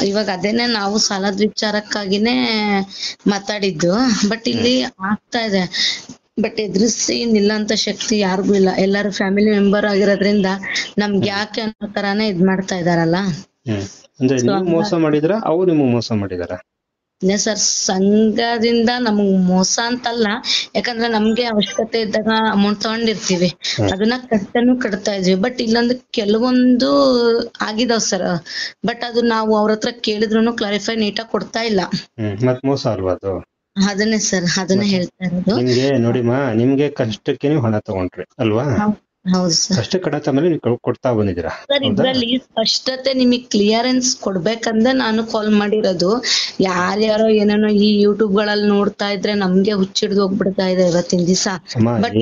ಇವಾಗ ಅದೇನೆ ನಾವು ಸಾಲದ ವಿಚಾರಕ್ಕಾಗಿನೇ ಮಾತಾಡಿದ್ದು. ಬಟ್ ಇಲ್ಲಿ ಆಗ್ತಾ ಇದೆ. ಬಟ್ ಎದುರಿಸಿ ನಿಲ್ಲಂತ ಶಕ್ತಿ ಯಾರಿಗೂ ಇಲ್ಲ. ಎಲ್ಲರೂ ಫ್ಯಾಮಿಲಿ ಮೆಂಬರ್ ಆಗಿರೋದ್ರಿಂದ ನಮ್ಗೆ ಯಾಕೆ ಅನ್ನೋ ತರಾನೇ ಇದ್ ಮಾಡ್ತಾ ಇದಾರಲ್ಲ. ಅಂದ್ರೆ ನೀವು ಮೋಸ ಮಾಡಿದ್ರ ಅವ್ರು ನಿಮ್ಗೆ ಮೋಸ ಮಾಡಿದಾರ? ಸರ್, ಸಂಘದಿಂದ ನಮಗ್ ಮೋಸ ಅಂತಲ್ಲ, ಯಾಕಂದ್ರೆ ನಮ್ಗೆ ಅವಶ್ಯಕತೆ ಇದ್ದಾಗ ಅಮೌಂಟ್ ತಗೊಂಡಿರ್ತೀವಿ, ಅದನ್ನ ಕಟ್ತಾ ಇದ್ವಿ. ಬಟ್ ಇಲ್ಲೊಂದು ಕೆಲವೊಂದು ಆಗಿದಾವ್ ಸರ್. ಬಟ್ ಅದು ನಾವು ಅವ್ರ ಹತ್ರ ಕೇಳಿದ್ರು ಕ್ಲಾರಿಫೈ ನೀಟಾಗಿ ಕೊಡ್ತಾ ಇಲ್ಲ. ಮತ್ ಮೋಸ ಅಲ್ವಾ ಅದು? ಅದನ್ನೇ ಸರ್, ಅದನ್ನೇ ಹೇಳ್ತಾ ಇರೋದು. ನಿಮ್ಗೆ ನೋಡಿಮ್ಮ, ನಿಮ್ಗೆ ಕಷ್ಟಕ್ಕೆ ನೀವು ಹಣ ತಗೊಂಡ್ರಿ ಅಲ್ವಾ? ಹೌದು ಸರ್. ಕಷ್ಟ ಕಡತ ಮೇಲೆ ನೀವು ಕೊಡ್ತಾ ಬಂದಿದ್ದೀರಾ. ಸರ್, ಇದ್ರಲ್ಲಿ ಸ್ಪಷ್ಟತೆ ನಿಮಗ್ ಕ್ಲಿಯರೆನ್ಸ್ ಕೊಡ್ಬೇಕಂದ್ರೆ ನಾನು ಕಾಲ್ ಮಾಡಿರೋದು. ಯಾರ್ಯಾರೋ ಏನೇನೋ ಈ ಯೂಟ್ಯೂಬ್ ಗಳಲ್ಲಿ ನೋಡ್ತಾ ಇದ್ರೆ ನಮ್ಗೆ ಹುಚ್ಚಿಡ್ದು ಹೋಗ್ಬಿಡ್ತಾ ಇದೆ ಇವತ್ತಿನ ದಿವಸ.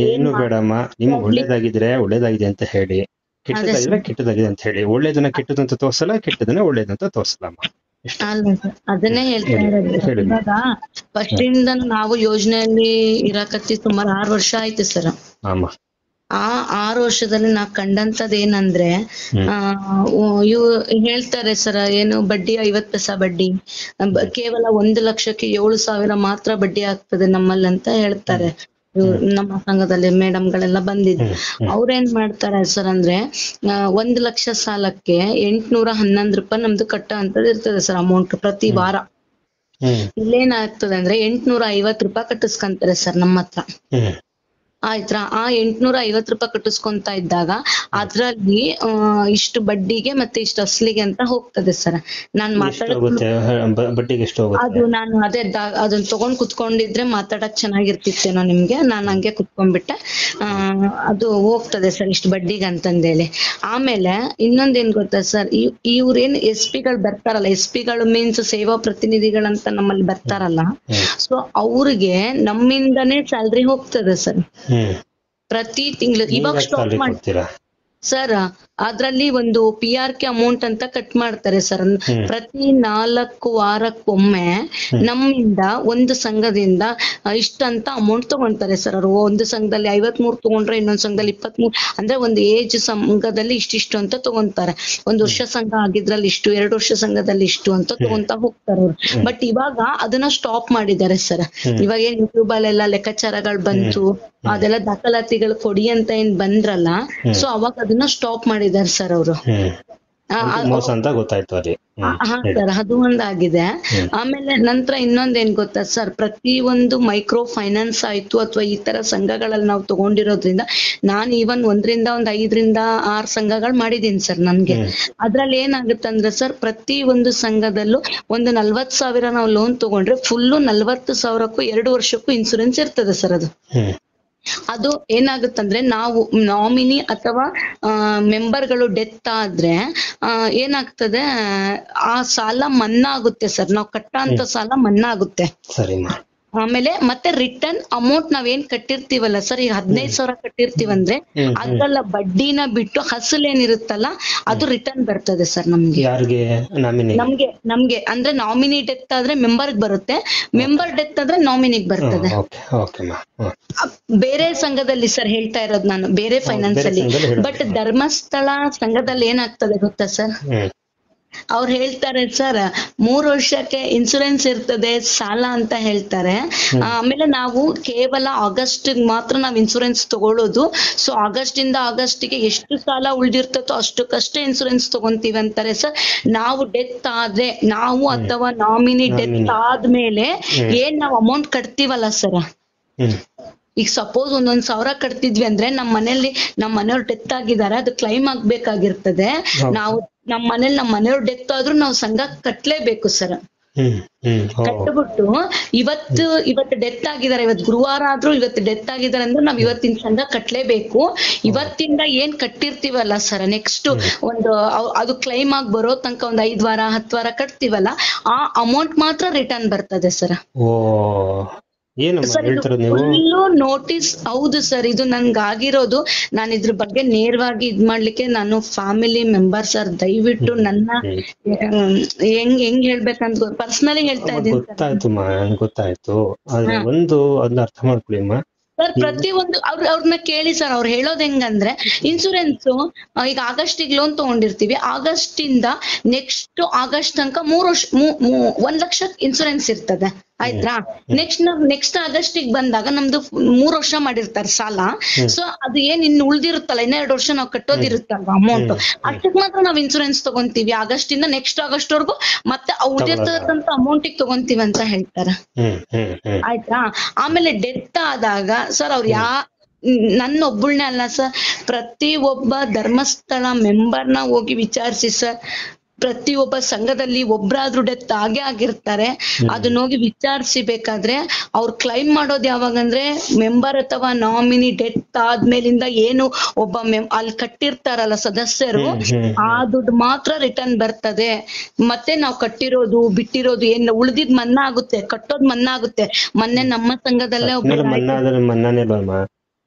ಏನು ಬೇಡಮ್ಮ, ನಿಮ್ಗೆ ಒಳ್ಳೇದಾಗಿದ್ರೆ ಒಳ್ಳೇದಾಗಿದೆ ಅಂತ ಹೇಳಿ, ಕೆಟ್ಟದಾಗಿದ್ರೆ ಕೆಟ್ಟದಾಗಿದೆ ಅಂತ ಹೇಳಿ. ಒಳ್ಳೇದನ್ನ ಕೆಟ್ಟದಂತ ತೋರ್ಸಲ್ಲ, ಕೆಟ್ಟದನ್ನ ಒಳ್ಳೇದಂತ ತೋರ್ಸಲ್ಲಮ್ಮ. ಅಲ್ಲ ಸರ್, ಅದನ್ನೇ ಹೇಳ್ತಾ ಇರೋದು. ಇವಾಗ ಫಸ್ಟ್ ಇಂದ ನಾವು ಯೋಜನೆಯಲ್ಲಿ ಇರಾಕತ್ತಿ ಸುಮಾರು 6 ವರ್ಷ ಆಯ್ತು ಸರ್. ಆ 6 ವರ್ಷದಲ್ಲಿ ನಾ ಕಂಡಂತದ್ ಏನಂದ್ರೆ, ಇವ್ ಹೇಳ್ತಾರೆ ಸರ್, ಏನು ಬಡ್ಡಿ 50 ಪೈಸಾ ಬಡ್ಡಿ, ಕೇವಲ 1 ಲಕ್ಷಕ್ಕೆ 7,000 ಮಾತ್ರ ಬಡ್ಡಿ ಆಗ್ತದೆ ನಮ್ಮಲ್ಲಿ ಅಂತ ಹೇಳ್ತಾರೆ. ನಮ್ಮ ಸಂಘದಲ್ಲಿ ಮೇಡಮ್ಗಳೆಲ್ಲ ಬಂದಿದ್ರು. ಅವ್ರೇನ್ ಮಾಡ್ತಾರೆ ಸರ್ ಅಂದ್ರೆ, 1 ಲಕ್ಷ ಸಾಲಕ್ಕೆ 811 ರೂಪಾಯಿ ನಮ್ದು ಕಟ್ಟ ಅಂತದ್ ಇರ್ತದೆ ಸರ್ ಅಮೌಂಟ್ ಪ್ರತಿ ವಾರ. ಇಲ್ಲೇನಾಗ್ತದೆ ಅಂದ್ರೆ 850 ರೂಪಾಯಿ ಕಟ್ಟಿಸ್ಕೊಂತಾರೆ ಸರ್ ನಮ್ಮ ಹತ್ರ. ಆಯ್ತಾ? ಆ 850 ರೂಪಾಯಿ ಕಟ್ಟಿಸ್ಕೊಂತ ಇದ್ದಾಗ ಅದ್ರಲ್ಲಿ ಇಷ್ಟು ಬಡ್ಡಿಗೆ ಮತ್ತೆ ಇಷ್ಟು ಅಸ್ಲಿಗೆ ಅಂತ ಹೋಗ್ತದೆ ಸರ್. ನಾನ್ ಅದು ನಾನು ಅದೇ ಅದನ್ನ ತಗೊಂಡ್ ಕುತ್ಕೊಂಡಿದ್ರೆ ಮಾತಾಡಕ್ ಚೆನ್ನಾಗಿರ್ತಿತ್ತೇನೋ ನಿಮ್ಗೆ. ನಾನ್ ಹಂಗೆ ಕುತ್ಕೊಂಡ್ಬಿಟ್ಟೆ. ಅದು ಹೋಗ್ತದೆ ಸರ್ ಇಷ್ಟು ಬಡ್ಡಿಗೆ ಅಂತಂದೇಳಿ. ಆಮೇಲೆ ಇನ್ನೊಂದೇನ್ ಗೊತ್ತಾ ಸರ್, ಇವ್ರೇನ್ SP ಗಳು ಬರ್ತಾರಲ್ಲ, SP ಗಳು ಮೀನ್ಸ್ ಸೇವಾ ಪ್ರತಿನಿಧಿಗಳಂತ ನಮ್ಮಲ್ಲಿ ಬರ್ತಾರಲ್ಲ, ಸೊ ಅವ್ರಿಗೆ ನಮ್ಮಿಂದನೇ ಸ್ಯಾಲ್ರಿ ಹೋಗ್ತದೆ ಸರ್ ಪ್ರತಿ ತಿಂಗಳು. ಇವಾಗ ಸ್ಟಾಪ್ ಮಾಡ್ತೀರಾ ಸರ್, ಅದ್ರಲ್ಲಿ ಒಂದು PRK ಅಮೌಂಟ್ ಅಂತ ಕಟ್ ಮಾಡ್ತಾರೆ ಸರ್. ಪ್ರತಿ 4 ವಾರಕ್ಕೊಮ್ಮೆ ನಮ್ಮಿಂದ ಒಂದು ಸಂಘದಿಂದ ಇಷ್ಟಂತ ಅಮೌಂಟ್ ತಗೊಂತಾರೆ ಸರ್. ಅವರು ಒಂದು ಸಂಘದಲ್ಲಿ 53 ತಗೊಂಡ್ರೆ ಇನ್ನೊಂದ್ ಸಂಘದಲ್ಲಿ 23, ಅಂದ್ರೆ ಒಂದು ಏಜ್ ಸಂಘದಲ್ಲಿ ಇಷ್ಟಿಷ್ಟು ಅಂತ ತಗೊಂತಾರೆ. 1 ವರ್ಷ ಸಂಘ ಆಗಿದ್ರಲ್ಲಿ ಇಷ್ಟು, 2 ವರ್ಷ ಸಂಘದಲ್ಲಿ ಇಷ್ಟು ಅಂತ ತಗೊಂತ ಹೋಗ್ತಾರೆ ಅವ್ರು. ಬಟ್ ಇವಾಗ ಅದನ್ನ ಸ್ಟಾಪ್ ಮಾಡಿದ್ದಾರೆ ಸರ್. ಇವಾಗ ಏನ್ ಯೂಟ್ಯೂಬ್ ಅಲ್ಲೆಲ್ಲ ಲೆಕ್ಕಾಚಾರಗಳು ಬಂತು, ಅದೆಲ್ಲ ದಾಖಲಾತಿಗಳು ಕೊಡಿ ಅಂತ ಏನ್ ಬಂದ್ರಲ್ಲ, ಸೊ ಅವಾಗ ಅದನ್ನ ಸ್ಟಾಪ್ ಮಾಡಿದಾರೆ ಸರ್ ಅವರು. ಮೋಸ ಅಂತ ಗೊತ್ತಾಯ್ತು ಅಲ್ಲಿ. ಹಾ ಸರ್, ಅದು ಒಂದಾಗಿದೆ. ಆಮೇಲೆ ನಂತರ ಇನ್ನೊಂದೇನ್ ಗೊತ್ತಾ ಸರ್, ಪ್ರತಿ ಒಂದು ಮೈಕ್ರೋ ಫೈನಾನ್ಸ್ ಆಯ್ತು ಅಥವಾ ಈ ತರ ಸಂಘಗಳಲ್ಲಿ ನಾವು ತಗೊಂಡಿರೋದ್ರಿಂದ, ನಾನ್ ಈವನ್ 1 ರಿಂದ 5 ರಿಂದ 6 ಸಂಘಗಳು ಮಾಡಿದೀನಿ ಸರ್. ನನ್ಗೆ ಅದ್ರಲ್ಲಿ ಏನಾಗುತ್ತಂದ್ರೆ ಸರ್, ಪ್ರತಿ ಒಂದು ಸಂಘದಲ್ಲೂ ಒಂದು 40,000 ನಾವು ಲೋನ್ ತಗೊಂಡ್ರೆ ಫುಲ್ಲು 40,000ಕ್ಕೂ 2 ವರ್ಷಕ್ಕೂ ಇನ್ಸೂರೆನ್ಸ್ ಇರ್ತದೆ ಸರ್. ಅದು ಏನಾಗುತ್ತಂದ್ರೆ, ನಾವು ನಾಮಿನಿ ಅಥವಾ ಮೆಂಬರ್ಗಳು ಡೆತ್ ಆದ್ರೆ ಏನಾಗ್ತದೆ, ಆ ಸಾಲ ಮನ್ನಾ ಆಗುತ್ತೆ ಸರ್. ನಾವು ಕಟ್ಟಂತ ಸಾಲ ಮನ್ನಾ ಆಗುತ್ತೆ. ಆಮೇಲೆ ಮತ್ತೆ ರಿಟರ್ನ್ ಅಮೌಂಟ್ ನಾವೇನ್ ಕಟ್ಟಿರ್ತೀವಲ್ಲ ಸರ್, ಈಗ 15,000 ಕಟ್ಟಿರ್ತೀವಂದ್ರೆ ಅದ್ರಲ್ಲ ಬಡ್ಡಿನ ಬಿಟ್ಟು ಹಸಲ್ ಏನಿರುತ್ತಲ್ಲ ಅದು ರಿಟರ್ನ್ ಬರ್ತದೆ ಸರ್ ನಮ್ಗೆ. ನಮ್ಗೆ ಅಂದ್ರೆ ನಾಮಿನಿ ಡೆತ್ ಆದ್ರೆ ಮೆಂಬರ್ಗ್ ಬರುತ್ತೆ, ಮೆಂಬರ್ ಡೆತ್ ಆದ್ರೆ ನಾಮಿನಿಗ್ ಬರ್ತದೆ. ಬೇರೆ ಸಂಘದಲ್ಲಿ ಸರ್ ಹೇಳ್ತಾ ಇರೋದು ನಾನು, ಬೇರೆ ಫೈನಾನ್ಸ್ ಅಲ್ಲಿ. ಬಟ್ ಧರ್ಮಸ್ಥಳ ಸಂಘದಲ್ಲಿ ಏನಾಗ್ತದೆ ಗೊತ್ತಾ ಸರ್, ಅವ್ರು ಹೇಳ್ತಾರೆ ಸರ್ 3 ವರ್ಷಕ್ಕೆ ಇನ್ಸೂರೆನ್ಸ್ ಇರ್ತದೆ ಸಾಲ ಅಂತ ಹೇಳ್ತಾರೆ. ಆಮೇಲೆ ನಾವು ಕೇವಲ ಆಗಸ್ಟ್ ಮಾತ್ರ ನಾವ್ ಇನ್ಸೂರೆನ್ಸ್ ತಗೊಳ್ಳೋದು. ಸೊ ಆಗಸ್ಟ್ ಇಂದ ಆಗಸ್ಟ್ ಗೆ ಎಷ್ಟು ಸಾಲ ಉಳ್ದಿರ್ತದೋ ಅಷ್ಟಕ್ಕಷ್ಟೇ ಇನ್ಸೂರೆನ್ಸ್ ತಗೊಂತೀವಿ ಅಂತಾರೆ ಸರ್. ನಾವು ಡೆತ್ ಆದ್ರೆ, ನಾವು ಅಥವಾ ನಾಮಿನಿ ಡೆತ್ ಆದ್ಮೇಲೆ ಏನ್ ನಾವ್ ಅಮೌಂಟ್ ಕಟ್ತೀವಲ್ಲ ಸರ್, ಈಗ ಸಪೋಸ್ 1,000 ಕಟ್ತಿದ್ವಿ ಅಂದ್ರೆ ನಮ್ಮ ಮನೆಯವ್ರು ಡೆತ್ ಆಗಿದ್ದಾರೆ, ಅದು ಕ್ಲೈಮ್ ಆಗ್ಬೇಕಾಗಿರ್ತದೆ. ನಾವು ನಮ್ಮ ಮನೆಯವ್ರು ಡೆತ್ ಆದ್ರೂ ನಾವು ಸಂಘ ಕಟ್ಲೇಬೇಕು ಸರ್. ಕಟ್ಬಿಟ್ಟು ಇವತ್ತು ಡೆತ್ ಆಗಿದ್ದಾರೆ, ಇವತ್ತು ಗುರುವಾರ ಆದ್ರೂ ಇವತ್ತು ಡೆತ್ ಆಗಿದ್ದಾರೆ ಅಂದ್ರೆ ನಾವ್ ಇವತ್ತಿನ ಸಂಘ ಕಟ್ಲೇಬೇಕು. ಇವತ್ತಿಂದ ಏನ್ ಕಟ್ಟಿರ್ತೀವಲ್ಲ ಸರ್, ನೆಕ್ಸ್ಟ್ ಅದು ಕ್ಲೈಮ್ ಆಗಿ ಬರೋ ತನಕ 5 ವಾರ 10 ವಾರ ಕಟ್ತೀವಲ್ಲ, ಆ ಅಮೌಂಟ್ ಮಾತ್ರ ರಿಟರ್ನ್ ಬರ್ತದೆ ಸರ್. Full notice. ಹೌದು ಸರ್, ಇದು ನನ್ಗಾಗಿರೋದು. ನಾನು ಇದ್ರ ಬಗ್ಗೆ ನೇರವಾಗಿ ಮಾಡ್ಲಿಕ್ಕೆ ನಾನು ಫ್ಯಾಮಿಲಿ ಮೆಂಬರ್ ಸರ್, ದಯವಿಟ್ಟು ನನ್ನ ಹೆಂಗ್ ಹೇಳ್ಬೇಕಂತ ಪರ್ಸನಲಿ ಹೇಳ್ತಾ ಇದ್ದೀನಿ. ಗೊತ್ತಾಯ್ತು, ಆದ್ರೆ ಅದನ್ನ ಅರ್ಥ ಮಾಡ್ಕೊಳ್ಳಿಮ್ಮ. ಸರ್ ಪ್ರತಿಯೊಂದು ಅವ್ರನ್ನ ಕೇಳಿ ಸರ್, ಅವ್ರು ಹೇಳೋದ್ ಹೆಂಗಂದ್ರೆ ಇನ್ಸೂರೆನ್ಸ್ ಈಗ ಆಗಸ್ಟಿಗೆ ಲೋನ್ ತಗೊಂಡಿರ್ತೀವಿ, ಆಗಸ್ಟ್ ಇಂದ ನೆಕ್ಸ್ಟ್ ಆಗಸ್ಟ್ ತನಕ 1 ಲಕ್ಷ ಇನ್ಸೂರೆನ್ಸ್ ಇರ್ತದೆ ಆಯ್ತಾ. ನೆಕ್ಸ್ಟ್ ಆಗಸ್ಟಿಗೆ ಬಂದಾಗ ನಮ್ದು 3 ವರ್ಷ ಮಾಡಿರ್ತಾರೆ ಸಾಲ. ಸೊ ಅದು ಏನ್ ಇನ್ನು ಉಳ್ದಿರುತ್ತಲ್ಲ, 2 ವರ್ಷ ನಾವು ಕಟ್ಟೋದಿರುತ್ತಲ್ವಾ ಅಮೌಂಟ್, ಅಷ್ಟಕ್ಕೆ ಮಾತ್ರ ನಾವ್ ಇನ್ಸೂರೆನ್ಸ್ ತಗೊಂತೀವಿ. ಆಗಸ್ಟ್ ಇಂದ ನೆಕ್ಸ್ಟ್ ಆಗಸ್ಟ್ ವರ್ಗು ಮತ್ತೆ ಉಳಿದಿರ್ತಕ್ಕಂತ ಅಮೌಂಟಿಗೆ ತಗೊಂತೀವಿ ಅಂತ ಹೇಳ್ತಾರೆ ಆಯ್ತಾ. ಆಮೇಲೆ ಡೆತ್ ಆದಾಗ ಸರ್ ಅವ್ರು ನನ್ನ ಒಬ್ಬಳನ್ನೇ ಅಲ್ಲ ಸರ್, ಪ್ರತಿ ಒಬ್ಬ ಧರ್ಮಸ್ಥಳ ಮೆಂಬರ್ನ ಹೋಗಿ ವಿಚಾರಿಸಿ ಸರ್. ಪ್ರತಿಯೊಬ್ಬ ಸಂಘದಲ್ಲಿ ಒಬ್ರಾದ್ರೂ ಡೆತ್ ಆಗೇ ಆಗಿರ್ತಾರೆ. ಅದನ್ನ ಹೋಗಿ ವಿಚಾರಿಸಿ ಬೇಕಾದ್ರೆ ಅವ್ರು ಕ್ಲೈಮ್ ಮಾಡೋದು ಯಾವಾಗಂದ್ರೆ ಮೆಂಬರ್ ಅಥವಾ ನಾಮಿನಿ ಡೆತ್ ಆದ್ಮೇಲಿಂದ ಏನು ಒಬ್ಬ ಅಲ್ಲಿ ಕಟ್ಟಿರ್ತಾರಲ್ಲ ಸದಸ್ಯರು, ಆ ದುಡ್ಡು ಮಾತ್ರ ರಿಟರ್ನ್ ಬರ್ತದೆ. ಮತ್ತೆ ನಾವು ಕಟ್ಟಿರೋದು ಬಿಟ್ಟಿರೋದು ಏನ್ ಉಳ್ದಿದ್ ಮನ್ನಾ ಆಗುತ್ತೆ, ಕಟ್ಟೋದ್ ಮನ್ನಾ ಆಗುತ್ತೆ. ಮೊನ್ನೆ ನಮ್ಮ ಸಂಘದಲ್ಲೇ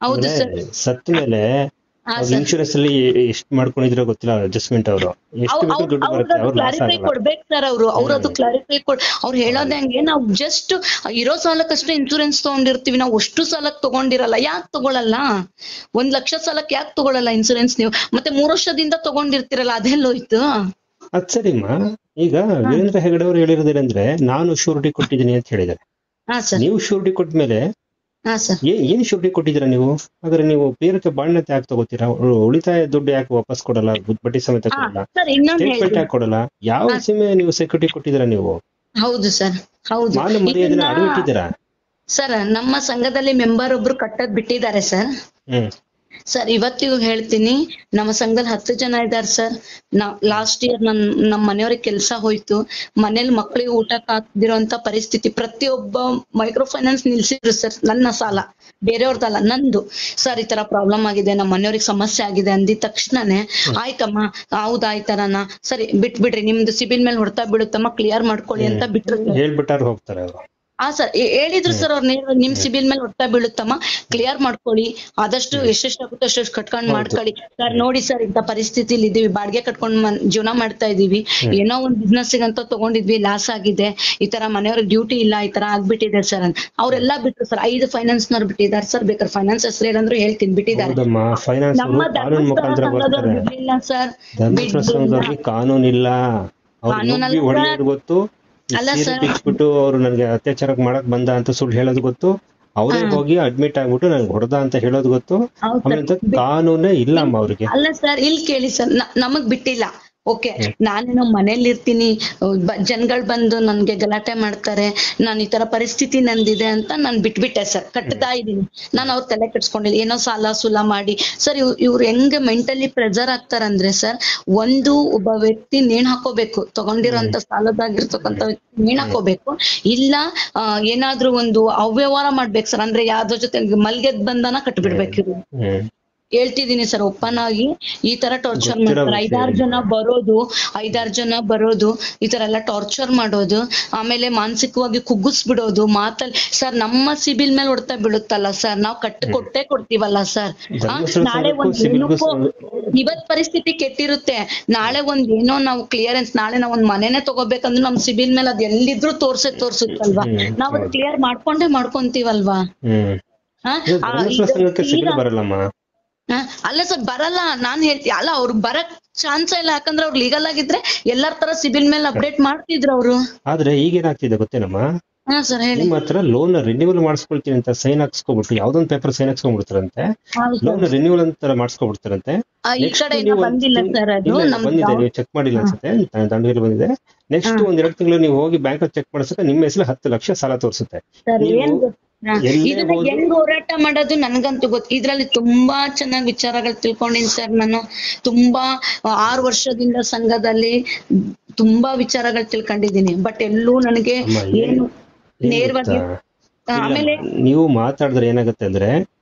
ಹೌದು ಸರ್, ಸತ್ತ ಮೇಲೆ ಇನ್ಶೂರೆನ್ಸ್ ಅಲ್ಲಿ ಎಷ್ಟು ಮಾಡ್ಕೊಂಡಿದ್ರೋ ಗೊತ್ತಿಲ್ಲ ಅಡ್ಜಸ್ಟ್ಮೆಂಟ್. ಅವರು ಕ್ಲಾರಿಫೈ ಕೊಡ್ಬೇಕು ಸರ್. ಅವ್ರು ಅದು ಕ್ಲಾರಿಫೈ ಅವ್ರು ಹೇಳೋದ್ ಹೆಂಗೆ, ನಾವು ಜಸ್ಟ್ ಇರೋ ಸಾಲಕ್ಕಷ್ಟೇ ಇನ್ಶೂರೆನ್ಸ್ ತಗೊಂಡಿರ್ತೀವಿ, ನಾವು ಅಷ್ಟು ಸಾಲಕ್ಕೆ ತಗೊಂಡಿರಲ್ಲ. ಯಾಕೆ ತಗೊಳಲ್ಲ? 1 ಲಕ್ಷ ಸಾಲಕ್ಕೆ ಯಾಕೆ ತಗೊಳಲ್ಲ ಇನ್ಶೂರೆನ್ಸ್ ನೀವು? ಮತ್ತೆ 3 ವರ್ಷದಿಂದ ತಗೊಂಡಿರ್ತೀರಲ್ಲ, ಅದೆಲ್ಲೋಯ್ತು? ಅದ್ ಸರಿಮ್ಮ. ಈಗ ವೀರೇಂದ್ರ ಹೆಗಡೆ ಅವರು ಹೇಳಿರೋದೇನಂದ್ರೆ, ನಾನು ಶೂರಿಟಿ ಕೊಟ್ಟಿದ್ದೀನಿ ಅಂತ ಹೇಳಿದ್ದಾರೆ. ನೀವು ಶೂರಿಟಿ ಕೊಟ್ಮೇಲೆ ಏನ್ ಶೂರಿಟಿ ಕೊಟ್ಟಿದ್ದೀರಾ ನೀವು? ಹಾಗಾದ್ರೆ ನೀವು ಬೇರೆ ಬಾಂಡ್ನಂತೆ ಯಾಕೆ ತಗೋತೀರಾ? ಉಳಿತಾಯ ದುಡ್ಡು ಯಾಕೆ ವಾಪಸ್ ಕೊಡಲ್ಲ? ಬಡ್ಡಿ ಸಮೇತ ಕೊಡಲ್ಲ, ಸ್ಟೇಟ್ಮೆಂಟ್ ಯಾಕೆ ಕೊಡಲ್ಲ? ಯಾವ ಸೀಮೆ ನೀವು ಸೆಕ್ಯೂರಿಟಿ ಕೊಟ್ಟಿದ್ದೀರಾ ನೀವು? ಹೌದು ಸರ್, ಹೌದು. ಮಾನ ಮರ್ಯಾದೆನ ಅಡವಿಟ್ಟಿದ್ದೀರಾ ಸರ್. ನಮ್ಮ ಸಂಘದಲ್ಲಿ ಮೆಂಬರ್ ಒಬ್ರು ಕಟ್ಟದ್ ಬಿಟ್ಟಿದ್ದಾರೆ ಸರ್. ಸರ್ ಇವತ್ತಿಗೂ ಹೇಳ್ತೀನಿ, ನಮ್ಮ ಸಂಘದಲ್ಲಿ 10 ಜನ ಇದ್ದಾರೆ ಸರ್. ಲಾಸ್ಟ್ ಇಯರ್ ನಮ್ಮ ಮನೆಯವ್ರಿಗೆ ಕೆಲಸ ಹೋಯ್ತು, ಮನೇಲಿ ಮಕ್ಳಿಗೆ ಊಟಕ್ಕೆ ಹಾಕ್ದಿರೋಂತ ಪರಿಸ್ಥಿತಿ. ಪ್ರತಿಯೊಬ್ಬ ಮೈಕ್ರೋ ಫೈನಾನ್ಸ್ ನಿಲ್ಸಿದ್ರು ಸರ್. ನನ್ನ ಸಾಲ ಬೇರೆಯವ್ರದಲ್ಲ, ನಂದು. ಸರ್ ಈ ತರ ಪ್ರಾಬ್ಲಮ್ ಆಗಿದೆ, ನಮ್ಮ ಮನೆಯವ್ರಿಗೆ ಸಮಸ್ಯೆ ಆಗಿದೆ ಅಂದಿದ ತಕ್ಷಣನೇ ಆಯ್ತಮ್ಮ, ಹೌದಾಯ್ತಾರಣ್ಣ, ಸರಿ ಬಿಟ್ಬಿಡ್ರಿ, ನಿಮ್ದು ಸಿಬಿಲ್ ಮೇಲೆ ಹೊಡ್ತಾ ಬೀಳುತ್ತಮ್ಮ, ಕ್ಲಿಯರ್ ಮಾಡ್ಕೊಳ್ಳಿ ಅಂತ ಬಿಟ್ರು. ಹೇಳ್ಬಿಟ್ಟಾರ ಹೋಗ್ತಾರೆ ಅವರು. ಸರ್ ಹೇಳಿದ್ರು ಸರ್ ಅವ್ರ ನಿಮ್ ಸಿಬಿಲ್ ಮೇಲೆ ಹೊಡ್ತಾ ಬೀಳುತ್ತಮ್ಮ, ಕ್ಲಿಯರ್ ಮಾಡ್ಕೊಳ್ಳಿ, ಆದಷ್ಟು ಎಷ್ಟೆಷ್ಟಾಗುತ್ತೋ ಅಷ್ಟು ಕಟ್ಕೊಂಡ್ ಮಾಡ್ಕೊಳ್ಳಿ. ಸರ್ ನೋಡಿ ಸರ್, ಇಂಥ ಪರಿಸ್ಥಿತಿಲಿ ಇದೀವಿ, ಬಾಡಿಗೆ ಕಟ್ಕೊಂಡ್ ಜೀವನ ಮಾಡ್ತಾ ಇದೀವಿ, ಏನೋ ಒಂದ್ ಬಿಸ್ನೆಸ್ ಅಂತ ತಗೊಂಡಿದ್ವಿ, ಲಾಸ್ ಆಗಿದೆ, ಈ ತರ ಮನೆಯವ್ರಿಗೆ ಡ್ಯೂಟಿ ಇಲ್ಲ, ಈ ತರ ಆಗ್ಬಿಟ್ಟಿದೆ ಸರ್ ಅಂತ ಅವ್ರೆಲ್ಲಾ ಬಿಟ್ರು ಸರ್. 5 ಫೈನಾನ್ಸ್ನವ್ರು ಬಿಟ್ಟಿದ್ದಾರೆ ಸರ್. ಬೇಕಾದ್ರೆ ಫೈನಾನ್ಸ್ ಹೆಸರು ಏನಂದ್ರು ಹೇಳ್ತೀನಿ, ಬಿಟ್ಟಿದ್ದಾರೆ. ನಮ್ಮ ಬಿಡ್ಲಿಲ್ಲ ಸರ್, ಕಾನೂನಿಲ್ಲ, ಗೊತ್ತು. ಅಲ್ಲ ಸರ್, ಬಿಟ್ಟು ಅವ್ರು ನನ್ಗೆ ಅತ್ಯಾಚಾರ ಮಾಡಕ್ ಬಂದ ಅಂತ ಸುಳ್ಳು ಹೇಳೋದು ಗೊತ್ತು, ಅವರೇ ಹೋಗಿ ಅಡ್ಮಿಟ್ ಆಗ್ಬಿಟ್ಟು ನನ್ಗೆ ಹೊಡೆದ ಅಂತ ಹೇಳೋದು ಗೊತ್ತು. ಆಮೇಲೆ ಕಾನೂನೇ ಇಲ್ಲ ಅಮ್ಮ ಅವ್ರಿಗೆ. ಅಲ್ಲ ಸರ್, ಇಲ್ಲಿ ಕೇಳಿ ಸರ್, ನಮಗ್ ಬಿಟ್ಟಿಲ್ಲ. ಓಕೆ, ನಾನೇನೋ ಮನೇಲಿ ಇರ್ತೀನಿ, ಜನಗಳು ಬಂದು ನನ್ಗೆ ಗಲಾಟೆ ಮಾಡ್ತಾರೆ, ನಾನು ಈ ತರ ಪರಿಸ್ಥಿತಿ ನಂದಿದೆ ಅಂತ ನಾನ್ ಬಿಟ್ಬಿಟ್ಟೆ ಸರ್. ಕಟ್ತಾ ಇದೀನಿ ನಾನು, ಅವ್ರ ತಲೆ ಕೆಡ್ಸ್ಕೊಂಡಿಲ್ಲ, ಏನೋ ಸಾಲ ಸುಲ ಮಾಡಿ. ಸರ್ ಇವ್ರು ಹೆಂಗೆ ಮೆಂಟಲಿ ಪ್ರೆಷರ್ ಆಗ್ತಾರಂದ್ರೆ ಸರ್, ಒಬ್ಬ ವ್ಯಕ್ತಿ ನೇಣ್ ಹಾಕೋಬೇಕು, ತಗೊಂಡಿರೋಂತ ಸಾಲದಾಗಿರ್ತಕ್ಕಂಥ ವ್ಯಕ್ತಿ ನೇಣ್ ಹಾಕೋಬೇಕು, ಇಲ್ಲ ಏನಾದ್ರೂ ಒಂದು ಅವ್ಯವಹಾರ ಮಾಡ್ಬೇಕು ಸರ್. ಅಂದ್ರೆ ಯಾವ್ದ್ರ ಜೊತೆ ಮಲ್ಗೆದ್ ಬಂಧನ ಕಟ್ಬಿಡ್ಬೇಕು. ಹೇಳ್ತಿದೀನಿ ಸರ್, ಒಪ್ಪನಾಗಿ ಈ ತರ ಟಾರ್ಚರ್ ಮಾಡ್ತಾರೆ. 5-6 ಜನ ಬರೋದು, ಈ ತರ ಎಲ್ಲ ಟಾರ್ಚರ್ ಮಾಡೋದು, ಆಮೇಲೆ ಮಾನಸಿಕವಾಗಿ ಕುಗ್ಗಿಸ್ಬಿಡೋದು ಮಾತಲ್ಲಿ. ಸರ್ ನಮ್ಮ ಸಿಬಿಲ್ ಮೇಲೆ ಹೊಡ್ತಾ ಬೀಳುತ್ತಲ್ಲ ಸರ್, ನಾವ್ ಕೊಟ್ಟೆ ಕೊಡ್ತೀವಲ್ಲ ಸರ್. ನಾಳೆ ಇವತ್ ಪರಿಸ್ಥಿತಿ ಕೆಟ್ಟಿರುತ್ತೆ, ನಾಳೆ ಏನೋ ನಾವು ಕ್ಲಿಯರೆನ್ಸ್, ನಾಳೆ ನಾವ್ ಒಂದ್ ಮನೆನೇ ತಗೋಬೇಕಂದ್ರೆ ನಮ್ ಸಿಬಿಲ್ ಮೇಲೆ ಅದ್ ಎಲ್ಲಿದ್ರು ತೋರ್ಸುತ್ತಲ್ವಾ, ನಾವ್ ಅದ್ ಕ್ಲಿಯರ್ ಮಾಡ್ಕೊಂತೀವಲ್ವಾ. ಅಲ್ಲ ಸರ್, ಬರಲ್ಲ, ನಾನ್ ಹೇಳ್ತೀನಿ. ಅಲ್ಲ ಅವ್ರಿಗೆ ಬರಕ್ ಚಾನ್ಸ್ ಇಲ್ಲ, ಯಾಕಂದ್ರೆ ಅವ್ರು ಲೀಗಲ್ ಆಗಿದ್ರೆ ಎಲ್ಲಾರ ತರ ಸಿಬಿಲ್ ಮೇಲೆ ಅಪ್ಡೇಟ್ ಮಾಡ್ತಿದ್ರು ಅವ್ರು. ಆದ್ರೆ ಈಗ ಏನಾಗ್ತಿದೆ ಗೊತ್ತೇನಮ್ಮ, ಸರ್ ಹೇಳಿ. ನಿಮ್ಮ ಹತ್ರ ಲೋನ್ ರಿನ್ಯೂವಲ್ ಮಾಡಿಸ್ಕೊಳ್ತೀನಿ ಅಂತ ಸೈನ್ ಹಾಕ್ಸ್ಕೊಬಿಟ್ಟು ಯಾವ್ದೊಂದ್ ಪೇಪರ್ ಸೈನ್ ಹಾಕ್ಸ್ಕೊಂಡ್ಬಿಡ್ತಾರಂತೆ, ಲೋನ್ ರಿನ್ಯೂವಲ್ ಅಂತ ಮಾಡಿಸ್ಕೊಬಿಡ್ತಾರಂತೆ. ಬಂದಿದೆ, ನೀವು ಚೆಕ್ ಮಾಡಿಲ್ಲ ಅನ್ಸುತ್ತೆ, ದಂಡಗಿರಿ ಬಂದಿದೆ. ನೆಕ್ಸ್ಟ್ 1-2 ತಿಂಗಳು ನೀವು ಹೋಗಿ ಬ್ಯಾಂಕ್ ಚೆಕ್ ಮಾಡಿಸಕ್ಕೆ ನಿಮ್ಮ ಹೆಸರು 10 ಲಕ್ಷ ಸಾಲ ತೋರಿಸುತ್ತೆ. ಇದನ್ನ ಹೆಂಗ್ ಹೋರಾಟ ಮಾಡೋದು ನನ್ಗಂತೂ ಗೊತ್ತು. ಇದ್ರಲ್ಲಿ ತುಂಬಾ ಚೆನ್ನಾಗಿ ವಿಚಾರಗಳು ತಿಳ್ಕೊಂಡಿನಿ ಸರ್. ನಾನು ತುಂಬಾ 6 ವರ್ಷದಿಂದ ಸಂಘದಲ್ಲಿ ತುಂಬಾ ವಿಚಾರಗಳು ತಿಳ್ಕೊಂಡಿದೀನಿ. ಬಟ್ ಎಲ್ಲೂ ನನಗೆ ಏನು ನೇರವಾಗಿ ಆಮೇಲೆ ನೀವು ಮಾತಾಡಿದ್ರೆ ಏನಾಗುತ್ತೆ ಅಂದ್ರೆ,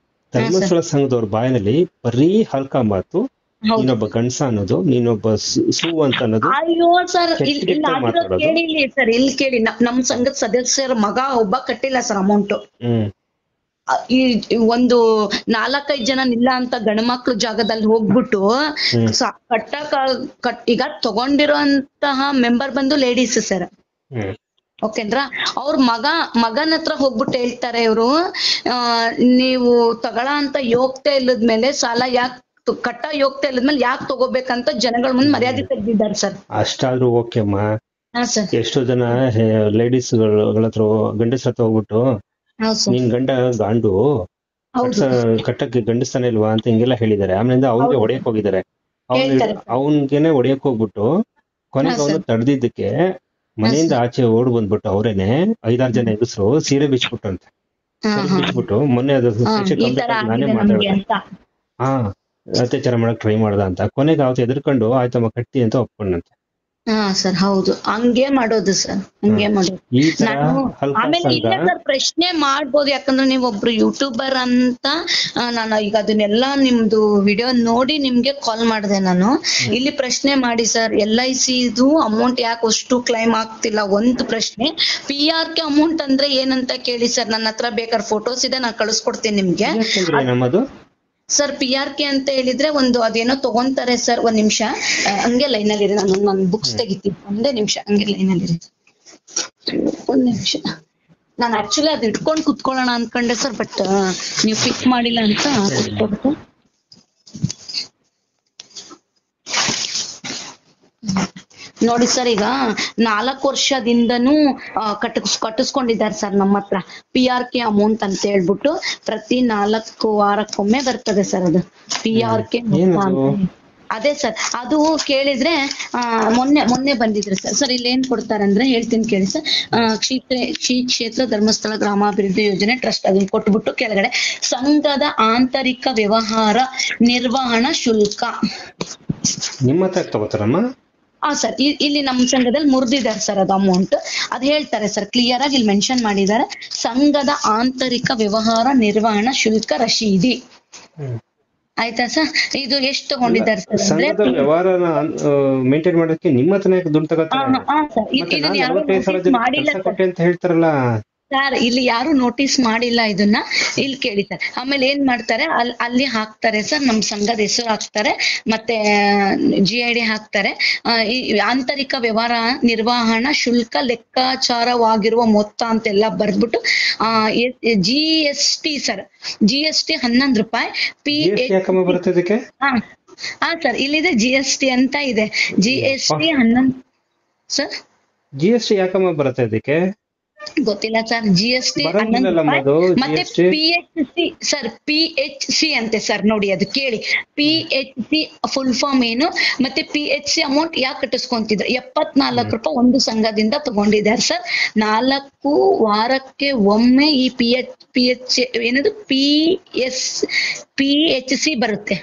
ಧರ್ಮಸ್ಥಳ ಸಂಘದವ್ರ ಬಾಯಿನಲ್ಲಿ ಬರೀ ಹಲ್ಕ ಮಾತು, ನೀನೊಬ್ಬ ಗಂಡಸ ಅನ್ನೋದು, ನೀನೊಬ್ಬ ಸೂ ಅಂತ ಅನ್ನೋದು. ಅಯ್ಯೋ ಸರ್, ಕೇಳಿಲಿ ಸರ್, ಇಲ್ಲಿ ಕೇಳಿ, ನಮ್ ಸಂಘದ ಸದಸ್ಯರ ಮಗ ಒಬ್ಬ ಕಟ್ಟಿಲ್ಲ ಸರ್ ಅಮೌಂಟ್. ಈ ಒಂದು 4-5 ಜನ ನಿಲ್ಲ ಅಂತ ಗಂಡ್ಮಕ್ಳು ಜಾಗದಲ್ಲಿ ಹೋಗ್ಬಿಟ್ಟು ಈಗ ತಗೊಂಡಿರೋಂತಹ ಮೆಂಬರ್ ಬಂದು ಲೇಡೀಸ್ ಸರ್. ಓಕೆಂದ್ರ ಅವ್ರ ಮಗನ ಹತ್ರ ಹೋಗ್ಬಿಟ್ಟು ಹೇಳ್ತಾರೆ ಇವ್ರು, ನೀವು ತಗೊಳ ಅಂತ ಯೋಗ್ಯತೆ ಇಲ್ಲದ್ಮೇಲೆ ಸಾಲ ಯಾಕೆ ಕಟ್ಟ ಯೋಗ್ಯತೆ ಇಲ್ಲದ್ಮೇಲೆ ಯಾಕೆ ತಗೋಬೇಕಂತ ಜನಗಳ ಮುಂದೆ ಮರ್ಯಾದೆ ತೆಗ್ದಿದ್ದಾರೆ ಸರ್. ಅಷ್ಟಾದ್ರೂ ಓಕೆ ಅಮ್ಮ. ಹಾ ಸರ್. ಎಷ್ಟೋ ಜನ ಲೇಡೀಸ್ ಗಳ ಹತ್ರ ಗಂಡಸ್ರ ಹತ್ರ ಹೋಗ್ಬಿಟ್ಟು ನಿನ್ ಗಂಡ ಗಾಂಡು ಕಟ್ಟಕ್ಕೆ ಗಂಡಸ್ತಾನೆ ಇಲ್ವಾ ಅಂತ ಹಿಂಗೆಲ್ಲ ಹೇಳಿದ್ದಾರೆ. ಆಮೇಲಿಂದ ಅವ್ನಿಗೆ ಹೊಡೆಯಕ್ ಹೋಗಿದ್ದಾರೆ. ಅವನ್ಗೆನೆ ಹೊಡೆಯಕ್ ಹೋಗ್ಬಿಟ್ಟು ಕೊನೆಗೆ ಅವನು ತಡೆದಿದ್ದಕ್ಕೆ ಮನೆಯಿಂದ ಆಚೆ ಓಡ್ ಬಂದ್ಬಿಟ್ಟು ಅವ್ರೇನೆ 5-6 ಜನ ಹೆಂಗಸರು ಸೀರೆ ಬಿಚ್ಬಿಟ್ಟಂತೆ. ಬಿಚ್ಬಿಟ್ಟು ಮೊನ್ನೆ ಅದು ನಾನೇ ಮಾತಾಡ್ದೆ, ಅತ್ಯಾಚಾರ ಮಾಡಕ್ ಟ್ರೈ ಮಾಡ್ದ ಅಂತ. ಕೊನೆಗೆ ಅವತ್ತು ಎದ್ರಕೊಂಡು ಆಯ್ತಮ್ಮ ಕಟ್ಟಿ ಅಂತ ಒಪ್ಕೊಂಡಂತೆ. ಹಾ ಸರ್ ಹೌದು, ಹಂಗೆ ಮಾಡೋದು ಸರ್, ಹಂಗೆ ಮಾಡೋದು. ನಾನು ಆಮೇಲೆ ಇಲ್ಲ ಸರ್ ಪ್ರಶ್ನೆ ಮಾಡ್ಬೋದು, ಯಾಕಂದ್ರೆ ನೀವ್ ಒಬ್ರು ಯೂಟ್ಯೂಬರ್ ಅಂತ ನಾನು ಈಗ ಅದನ್ನೆಲ್ಲ ನಿಮ್ದು ವಿಡಿಯೋ ನೋಡಿ ನಿಮ್ಗೆ ಕಾಲ್ ಮಾಡಿದೆ ನಾನು. ಇಲ್ಲಿ ಪ್ರಶ್ನೆ ಮಾಡಿ ಸರ್, LIC ಇದು ಅಮೌಂಟ್ ಯಾಕೆ ಅಷ್ಟು ಕ್ಲೈಮ್ ಆಗ್ತಿಲ್ಲ ಒಂದು ಪ್ರಶ್ನೆ. PRK ಅಮೌಂಟ್ ಅಂದ್ರೆ ಏನಂತ ಕೇಳಿ ಸರ್, ನನ್ನ ಹತ್ರ ಬೇಕಾದ್ರೆ ಫೋಟೋಸ್ ಇದೆ, ನಾನು ಕಳಿಸ್ಕೊಡ್ತೀನಿ ನಿಮ್ಗೆ. ಸರ್ PRK ಅಂತ ಹೇಳಿದ್ರೆ ಒಂದು ಅದೇನೋ ತಗೊಂತಾರೆ ಸರ್. ಒಂದ್ ನಿಮಿಷ ಹಂಗೆ ಲೈನ್ ಅಲ್ಲಿ ಇರಿ, ನಾನು ಬುಕ್ಸ್ ತೆಗಿತೀನಿ, ಒಂದೇ ನಿಮಿಷ ಹಂಗೆ ಲೈನ್ ಅಲ್ಲಿ ಇರಿ, ಒಂದ್ ನಿಮಿಷ. ನಾನು ಆಕ್ಚುಲಿ ಅದ್ ಇಟ್ಕೊಂಡ್ ಕುತ್ಕೊಳ್ಳೋಣ ಅನ್ಕೊಂಡೆ ಸರ್, ಬಟ್ ನೀವು ಪಿಕ್ ಮಾಡಿಲ್ಲ ಅಂತ ಕುತ್ಕೊಡ್ತು. ನೋಡಿ ಸರ್, ಈಗ 4 ವರ್ಷದಿಂದನೂ ಕಟ್ಟಿಸ್ಕೊಂಡಿದ್ದಾರೆ ಸರ್ ನಮ್ಮ ಹತ್ರ PRK ಅಮೌಂಟ್ ಅಂತ ಹೇಳ್ಬಿಟ್ಟು. ಪ್ರತಿ 4 ವಾರಕ್ಕೊಮ್ಮೆ ಬರ್ತದೆ ಸರ್ ಅದು PRK ಅಂತ. ಅದೇ ಸರ್, ಅದು ಕೇಳಿದ್ರೆ ಮೊನ್ನೆ ಬಂದಿದ್ರು ಸರ್. ಇಲ್ಲಿ ಏನ್ ಕೊಡ್ತಾರೆ ಅಂದ್ರೆ ಹೇಳ್ತೀನಿ ಕೇಳಿ ಸರ್. ಶ್ರೀ ಕ್ಷೇತ್ರ ಧರ್ಮಸ್ಥಳ ಗ್ರಾಮಾಭಿವೃದ್ಧಿ ಯೋಜನೆ ಟ್ರಸ್ಟ್ ಅದನ್ನ ಕೊಟ್ಬಿಟ್ಟು ಕೆಳಗಡೆ ಸಂಘದ ಆಂತರಿಕ ವ್ಯವಹಾರ ನಿರ್ವಹಣಾ ಶುಲ್ಕ ನಿಮ್ಮ ಹತ್ರ ತಗೋತಾರಮ್ಮ. ಸರ್ ಇಲ್ಲಿ ನಮ್ಮ ಸಂಘದಲ್ಲಿ ಮುರಿದಿದ್ದಾರೆ ಸರ್ ಅದು ಅಮೌಂಟ್. ಅದ್ ಹೇಳ್ತಾರೆ ಸರ್ ಕ್ಲಿಯರ್ ಆಗಿ ಇಲ್ಲಿ ಮೆನ್ಷನ್ ಮಾಡಿದ್ದಾರೆ. ಸಂಘದ ಆಂತರಿಕ ವ್ಯವಹಾರ ನಿರ್ವಹಣಾ ಶುಲ್ಕ ರಶೀದಿ. ಆಯ್ತಾ ಸರ್, ಇದು ಎಷ್ಟು ತಗೊಂಡಿದ್ದಾರೆ ಸರ್ ಅಂದ್ರೆ ಮೇಂಟೈನ್ ಮಾಡೋಕೆ ನಿಮ್ಮ ಹತ್ರನೇ ದುಡ್ಡು ತಗೋತಾರೆ. ಮಾಡಿಲ್ಲ ಅಂತ ಹೇಳ್ತಾರಲ್ಲ ಸರ್, ಇಲ್ಲಿ ಯಾರು ನೋಟಿಸ್ ಮಾಡಿಲ್ಲ ಇದನ್ನ. ಇಲ್ಲಿ ಕೇಳಿ ಸರ್. ಆಮೇಲೆ ಏನ್ ಮಾಡ್ತಾರೆ, ಅಲ್ಲಿ ಹಾಕ್ತಾರೆ ಸರ್, ನಮ್ ಸಂಘದ ಹೆಸರು ಹಾಕ್ತಾರೆ, ಮತ್ತೆ GID ಹಾಕ್ತಾರೆ. ಈ ಆಂತರಿಕ ವ್ಯವಹಾರ ನಿರ್ವಹಣಾ ಶುಲ್ಕ ಲೆಕ್ಕಾಚಾರವಾಗಿರುವ ಮೊತ್ತ ಅಂತೆಲ್ಲ ಬರ್ದ್ಬಿಟ್ಟು GST ಸರ್, GST 11 ರೂಪಾಯಿ. ಹಾ ಸರ್, ಇಲ್ಲಿದೆ GST ಅಂತ ಇದೆ. GST 11 sir. GST ಯಾಕಮ್ಮ ಬರುತ್ತೆ ಅದಕ್ಕೆ ಗೊತ್ತಿಲ್ಲ ಸರ್. GST 11 ಮತ್ತೆ PHC ಸರ್, PHC ಅಂತೆ ಸರ್. ನೋಡಿ ಅದು ಕೇಳಿ, PHC ಫುಲ್ ಫಾರ್ಮ್ ಏನು, ಮತ್ತೆ PHC ಅಮೌಂಟ್ ಯಾಕೆ ಕಟ್ಟಿಸ್ಕೊಂತಿದ್ರು. 74 ರೂಪಾಯಿ ಒಂದು ಸಂಘದಿಂದ ತಗೊಂಡಿದ್ದಾರೆ ಸರ್. 4 ವಾರಕ್ಕೆ ಒಮ್ಮೆ ಈ ಏನದು PHC ಬರುತ್ತೆ.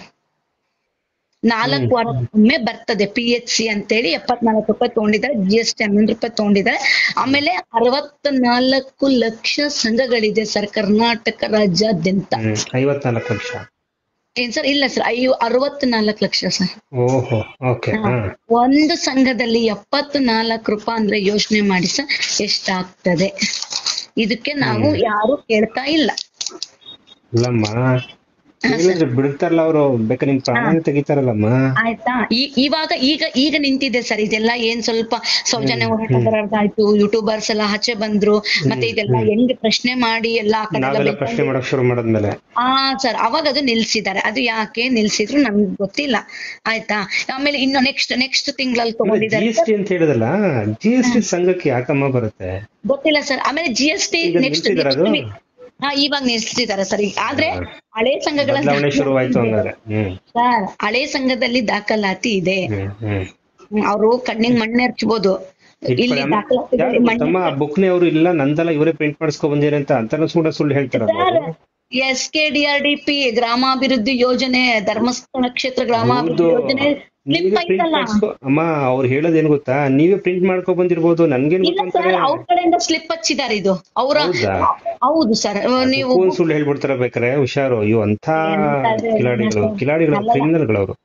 4 ವಾರಕ್ಕೊಮ್ಮೆ ಬರ್ತದೆ PHC ಅಂತೇಳಿ. 74 ರೂಪಾಯಿ ತಗೊಂಡಿದ್ದಾರೆ. GST 11 ರೂಪಾಯಿ ತಗೊಂಡಿದ್ದಾರೆ. ಆಮೇಲೆ 64 ಲಕ್ಷ ಸಂಘಗಳಿದೆ ಸರ್ ಕರ್ನಾಟಕ ರಾಜ್ಯಾದ್ಯಂತ. 54 ಲಕ್ಷ ಏನ್ ಸರ್? ಇಲ್ಲ ಸರ್, 64 ಲಕ್ಷ ಸರ್. ಒಂದು ಸಂಘದಲ್ಲಿ 74 ರೂಪಾಯಿ ಅಂದ್ರೆ ಯೋಚನೆ ಮಾಡಿ ಸರ್ ಎಷ್ಟಾಗ್ತದೆ. ಇದಕ್ಕೆ ನಾವು ಯಾರು ಕೇಳ್ತಾ ಇಲ್ಲ. ಬಿಡ್ತಾರಲ್ಲ ಅವರು, ಬೇಕಾದ್ರೆ ನಿಮ್ ಪ್ರಾಣ ತೆಗಿತಾರಲ್ಲಮ್ಮ. ಆಯ್ತಾ, ಈಗ ನಿಂತಿದೆ ಸರ್ ಇದೆಲ್ಲ. ಏನ್ ಸ್ವಲ್ಪ ಸೌಜನ್ಯ ಹೋರಾಟಗಾರರಾಯ್ತು, ಯೂಟ್ಯೂಬರ್ಸ್ ಎಲ್ಲ ಆಚೆ ಬಂದ್ರು, ಮತ್ತೆ ಇದೆಲ್ಲ ಹೆಂಗ್ ಪ್ರಶ್ನೆ ಮಾಡಿ ಎಲ್ಲ ಪ್ರಶ್ನೆ ಮಾಡಕ್ ಶುರು ಮಾಡಿದ್ಮೇಲೆ ಸರ್ ಅವಾಗ ಅದು ನಿಲ್ಸಿದ್ದಾರೆ. ಅದು ಯಾಕೆ ನಿಲ್ಸಿದ್ರು ನಮ್ಗೆ ಗೊತ್ತಿಲ್ಲ. ಆಯ್ತಾ, ಆಮೇಲೆ ಇನ್ನು ನೆಕ್ಸ್ಟ್ ತಿಂಗಳಲ್ಲಿ ತಗೊಂಡಿದ್ದಾರೆ ಅಂತ ಹೇಳಿದಲ್ಲ. GST ಸಂಘಕ್ಕೆ ಯಾಕಮ್ಮ ಬರುತ್ತೆ ಗೊತ್ತಿಲ್ಲ ಸರ್. ಆಮೇಲೆ GST ನೆಕ್ಸ್ಟ್ ಇವಾಗ ನಿಲ್ಸಿದ್ದಾರೆ ಸರ್. ಆದ್ರೆ ಹಳೆ ಸಂಘಗಳ ಸರ್, ಹಳೆ ಸಂಘದಲ್ಲಿ ದಾಖಲಾತಿ ಇದೆ. ಅವರು ಕಣ್ಣಿಗೆ ಮಣ್ಣು ಹರ್ಚ್ಬೋದು. ಇಲ್ಲಿ ಬುಕ್ನೆ ಅವರು ಇಲ್ಲ ನಂದಲ್ಲ, ಇವರೇ ಪ್ರಿಂಟ್ ಮಾಡಿಸ್ಕೊ ಬಂದಿರ ಅಂತ ಸುಳ್ಳು ಹೇಳ್ತಾರೆ. SKDRDP ಗ್ರಾಮಾಭಿವೃದ್ಧಿ ಯೋಜನೆ, ಧರ್ಮಸ್ಥಳ ಕ್ಷೇತ್ರ ಗ್ರಾಮಾಭಿವೃದ್ಧಿ ಯೋಜನೆ ಅಮ್ಮ. ಅವ್ರು ಹೇಳೋದೇನ್ ಗೊತ್ತಾ, ನೀವೇ ಪ್ರಿಂಟ್ ಮಾಡ್ಕೊ ಬಂದಿರ್ಬೋದು, ನನ್ಗೇನ್ ಅವ್ರ ಕಡೆಯಿಂದ ಸ್ಲಿಪ್ ಹಚ್ಚಿದ್ದಾರೆ ಇದು ಅವರ. ಹೌದು ಸರ್, ನೀವು ಸುಳ್ಳು ಹೇಳ್ಬಿಡ್ತಾರ ಬೇಕಾರೆ ಹುಷಾರು. ಇವ್ ಅಂತ ಕಿಲಾಡಿಗಳು ಕ್ರಿಮಿನಲ್ಗಳು ಅವರು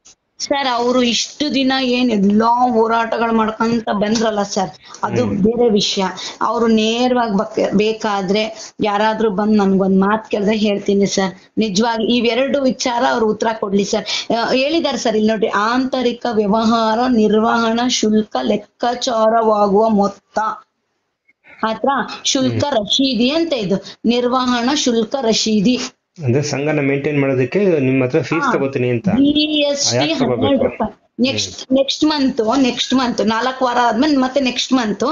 ಸರ್. ಅವರು ಇಷ್ಟು ದಿನ ಏನೆಲ್ಲಾ ಹೋರಾಟಗಳು ಮಾಡ್ಕೊಂತ ಬಂದ್ರಲ್ಲ ಸರ್, ಅದು ಬೇರೆ ವಿಷಯ. ಅವರು ನೇರವಾಗಿ ಬೇಕಾದ್ರೆ ಯಾರಾದ್ರೂ ಬಂದ್ ನನ್ಗೊಂದ್ ಮಾತು ಕೇಳಿದ್ರೆ ಹೇಳ್ತೀನಿ ಸರ್. ನಿಜವಾಗಿ ಇವೆರಡು ವಿಚಾರ ಅವ್ರು ಉತ್ತರ ಕೊಡ್ಲಿ ಸರ್. ಹೇಳಿದಾರೆ ಸರ್, ಇಲ್ಲಿ ನೋಡಿ, ಆಂತರಿಕ ವ್ಯವಹಾರ ನಿರ್ವಹಣಾ ಶುಲ್ಕ ಲೆಕ್ಕಾಚಾರವಾಗುವ ಮೊತ್ತ. ಹತ್ರ ಶುಲ್ಕ ರಶೀದಿ ಅಂತ ಇದು, ನಿರ್ವಹಣಾ ಶುಲ್ಕ ರಶೀದಿ. ಅಂದ್ರೆ ಸಂಘನ ಮೇಂಟೈನ್ ಮಾಡೋದಕ್ಕೆ ನಿಮ್ಮ ಹತ್ರ ಫೀಸ್ ತಗೋತೀನಿ ಅಂತ. GST 12 ರೂಪಾಯಿ. ನೆಕ್ಸ್ಟ್ ಮಂತ್ 4 ವಾರ ಆದ್ಮೇಲೆ ಮತ್ತೆ ನೆಕ್ಸ್ಟ್ ಮಂತ್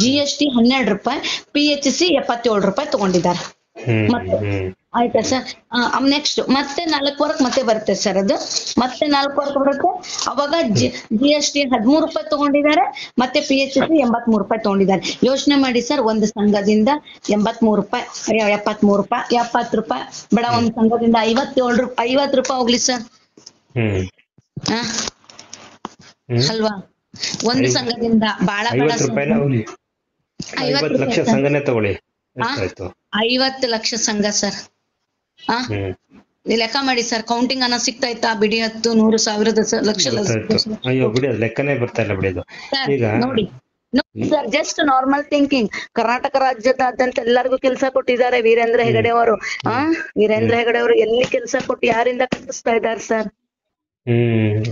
GST 12 ರೂಪಾಯಿ, PHC 77 ರೂಪಾಯಿ ತಗೊಂಡಿದ್ದಾರೆ. ಮತ್ತೆ ಆಯ್ತಾ ಸರ್? ನೆಕ್ಸ್ಟ್ ಮತ್ತೆ 4 ವಾರಕ್ಕೆ ಮತ್ತೆ ಬರುತ್ತೆ ಸರ್ ಅದು. ಮತ್ತೆ 4 ವಾರಕ್ಕೆ ಬರುತ್ತೆ, ಅವಾಗ GST 13 ರೂಪಾಯಿ ತಗೊಂಡಿದ್ದಾರೆ, ಮತ್ತೆ PHC 83 ರೂಪಾಯಿ ತಗೊಂಡಿದ್ದಾರೆ. ಯೋಚನೆ ಮಾಡಿ ಸರ್, ಒಂದು ಸಂಘದಿಂದ 83 ರೂಪಾಯಿ, 73 ರೂಪಾಯಿ, 70 ರೂಪಾಯಿ, ಬೇಡ ಒಂದು ಸಂಘದಿಂದ 50 ರೂಪಾಯಿ ಹೋಗ್ಲಿ ಸರ್. ಅಲ್ವಾ? ಒಂದು ಸಂಘದಿಂದ ಬಾಳ ಬೇಡ, 50 ಲಕ್ಷ ಸಂಘನೇ ತಗೊಳ್ಳಿ, 50 ಲಕ್ಷ ಸಂಘ ಸರ್. ಲೆಕ್ಕ ಮಾಡಿ ಸರ್, ಕೌಂಟಿಂಗ್ ಅನ್ನ ಸಿಗ್ತಾ ಬಿಡಿ, 10, 100, 1000 ಲಕ್ಷ. ಅಯ್ಯೋ ಬಿಡಿ, ಅದು ಲೆಕ್ಕನೇ ಬರ್ತಾ ಇಲ್ಲ ಬಿಡಿ ಅದು. ಈಗ ನೋಡಿ sir, just normal thinking. Karnataka ರಾಜ್ಯದಾದ್ಯಂತ ಎಲ್ಲರಿಗೂ ಕೆಲಸ ಕೊಟ್ಟಿದ್ದಾರೆ ವೀರೇಂದ್ರ ಹೆಗಡೆ ಅವರು. ವೀರೇಂದ್ರ ಹೆಗಡೆ ಅವರು ಎಲ್ಲಿ ಕೆಲಸ ಕೊಟ್ಟು ಯಾರಿಂದ ಕಟ್ಟಿಸ್ತಾ ಇದ್ದಾರೆ ಸರ್?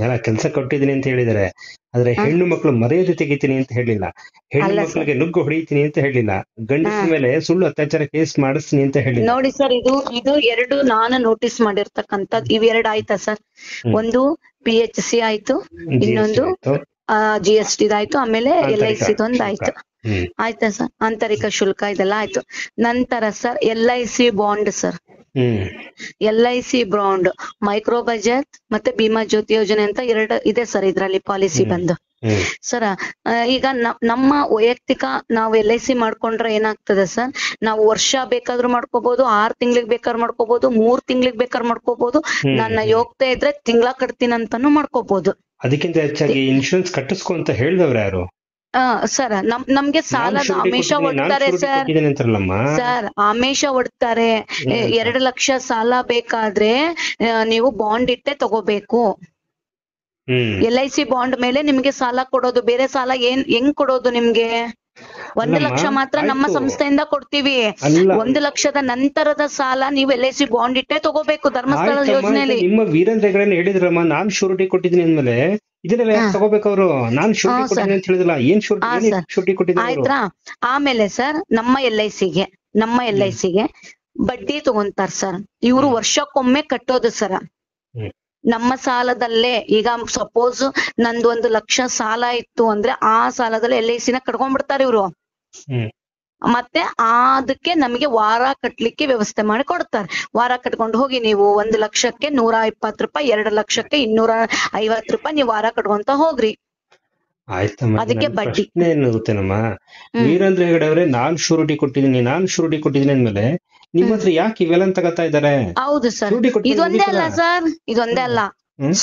ಎಲ್ಲ ಕೆಲಸ ಕೊಟ್ಟಿದ್ದೀನಿ ಅಂತ ಹೇಳಿದ್ದಾರೆ, ಆದ್ರೆ ಹೆಣ್ಣು ಮಕ್ಕಳು ಮರ್ಯಾದೆ ತೆಗಿತೀನಿ ಅಂತ ಹೇಳಿಲ್ಲ, ಹೆಣ್ಣು ಮಕ್ಕಳಿಗೆ ನುಗ್ಗು ಹೊಡಿತೀನಿ ಅಂತ ಹೇಳಿಲ್ಲ, ಗಂಡಸ ಮೇಲೆ ಸುಳ್ಳು ಅತ್ಯಾಚಾರ ಕೇಸ್ ಮಾಡಿಸ್ತೀನಿ ಅಂತ ಹೇಳಿಲ್ಲ. ನೋಡಿ ಸರ್, ಇದು ಎರಡು ನಾನು ನೋಟಿಸ್ ಮಾಡಿರ್ತಕ್ಕಂಥದ್ದು. ಇವೆರಡು ಆಯ್ತಾ ಸರ್? ಒಂದು PHC ಆಯ್ತು, ಇನ್ನೊಂದು GST ಆಯ್ತು, ಆಮೇಲೆ LIC ಒಂದು ಆಯ್ತು. ಆಯ್ತಾ ಸರ್? ಆಂತರಿಕ ಶುಲ್ಕ ಇದೆಲ್ಲ ಆಯ್ತು. ನಂತರ sir LIC bond sir, LIC bond, micro budget ಮತ್ತೆ ಭೀಮಾ ಜ್ಯೋತಿ ಯೋಜನೆ ಅಂತ 2 ಇದೆ ಸರ್ ಇದ್ರಲ್ಲಿ ಪಾಲಿಸಿ ಬಂದು. ಸರ್ ಈಗ ನಮ್ಮ ವೈಯಕ್ತಿಕ ನಾವು LIC ಮಾಡ್ಕೊಂಡ್ರೆ ಏನಾಗ್ತದೆ ಸರ್? ನಾವು ವರ್ಷ ಬೇಕಾದ್ರೂ ಮಾಡ್ಕೋಬಹುದು, 6 ತಿಂಗಳಿಗೆ ಬೇಕಾದ್ರೂ ಮಾಡ್ಕೋಬಹುದು, 3 ತಿಂಗಳಿಗೆ ಬೇಕಾದ್ರೂ ಮಾಡ್ಕೋಬಹುದು, ನನ್ನ ಯೋಗ್ಯತೆ ಇದ್ರೆ ತಿಂಗಳ ಕಟ್ತೀನಿ ಅಂತಾನು ಮಾಡ್ಕೋಬಹುದು. ಅದಕ್ಕಿಂತ ಹೆಚ್ಚಾಗಿ ಇನ್ಶೂರೆನ್ಸ್ ಕಟ್ಟಿಸ್ಕೊ ಅಂತ ಹೇಳಿದವ್ರು ಯಾರು ಸರ್? ನಮ್ಗೆ ಸಾಲದ ಆಮಿಷ ಒಡ್ತಾರೆ ಸರ್. ಸರ್ ಆಮಿಷ ಒಡ್ತಾರೆ, 2 ಲಕ್ಷ ಸಾಲ ಬೇಕಾದ್ರೆ ನೀವು ಬಾಂಡ್ ಇಟ್ಟೆ ತಗೋಬೇಕು. LIC ಬಾಂಡ್ ಮೇಲೆ ನಿಮ್ಗೆ ಸಾಲ ಕೊಡೋದು, ಬೇರೆ ಸಾಲ ಹೆಂಗ್ ಕೊಡೋದು ನಿಮ್ಗೆ? 1 ಲಕ್ಷ ಮಾತ್ರ ನಮ್ಮ ಸಂಸ್ಥೆಯಿಂದ ಕೊಡ್ತೀವಿ. 1 ಲಕ್ಷದ ನಂತರದ ಸಾಲ ನೀವು LIC ಬಾಂಡ್ ಇಟ್ಟೆ ತಗೋಬೇಕು ಧರ್ಮಸ್ಥಳ ಯೋಜನೆಯಲ್ಲಿ. ನಿಮ್ಮ ವೀರೇಂದ್ರ ಹೆಗಡೆ ಹೇಳಿದ್ರಮ್ಮ, ನಾನ್ ಶೂರಿಟಿ ಕೊಟ್ಟಿದ್ದೀನಿ ಅಂದ್ಮೇಲೆ ಇದನ್ನೆಲ್ಲ ಯಾಕೆ ತಗೋಬೇಕು ಅವರು? ನಾನ್ ಶೂರಿಟಿ ಕೊಟ್ಟಿದ್ದೀನಿ ಅಂತ ಹೇಳಿದಿಲ್ಲ, ಏನ್ ಶೂರಿಟಿ ಕೊಟ್ಟಿದ್ದೀನಿ ಆಯ್ತಾ? ಆಮೇಲೆ ಸರ್ ನಮ್ಮ LICಗೆ ಬಡ್ಡಿ ತಗೊಂತಾರ ಸರ್. ಇವ್ರು ವರ್ಷಕ್ಕೊಮ್ಮೆ ಕಟ್ಟೋದು ಸರ್. ನಮ್ಮ ಸಾಲದಲ್ಲೇ ಈಗ ಸಪೋಸ್ ನಂದು 1 ಲಕ್ಷ ಸಾಲ ಇತ್ತು ಅಂದ್ರೆ ಆ ಸಾಲದಲ್ಲಿ LIC ನ ಕಟ್ಕೊಂಡ್ಬಿಡ್ತಾರೆ ಇವ್ರು. ಮತ್ತೆ ಅದಕ್ಕೆ ನಮಗೆ ವಾರ ಕಟ್ಲಿಕ್ಕೆ ವ್ಯವಸ್ಥೆ ಮಾಡಿ ಕೊಡ್ತಾರೆ. ವಾರ ಕಟ್ಕೊಂಡು ಹೋಗಿ ನೀವು 1 ಲಕ್ಷಕ್ಕೆ 120 ರೂಪಾಯಿ, 2 ಲಕ್ಷಕ್ಕೆ 250 ರೂಪಾಯಿ ನೀವು ವಾರ ಕಟ್ಕೊಂತ ಹೋಗ್ರಿ. ಅದಕ್ಕೆ ಬಡ್ಡಿ ಏನಾಗುತ್ತೇನಮ್ಮ? ವೀರೇಂದ್ರ ಹೆಗಡೆ ಅವರೇ ನಾನ್ ಶೂರಿಟಿ ಕೊಟ್ಟಿದ್ದೀನಿ ಅಂದ್ಮೇಲೆ ನಿಮ್ಮ ಹತ್ರ ಯಾಕೆ ಇವೆಲ್ಲ ತಗೋತಾ ಇದಾರೆ? ಹೌದು ಸರ್, ಇದೊಂದೇ ಅಲ್ಲ ಸರ್, ಇದೊಂದೇ ಅಲ್ಲ.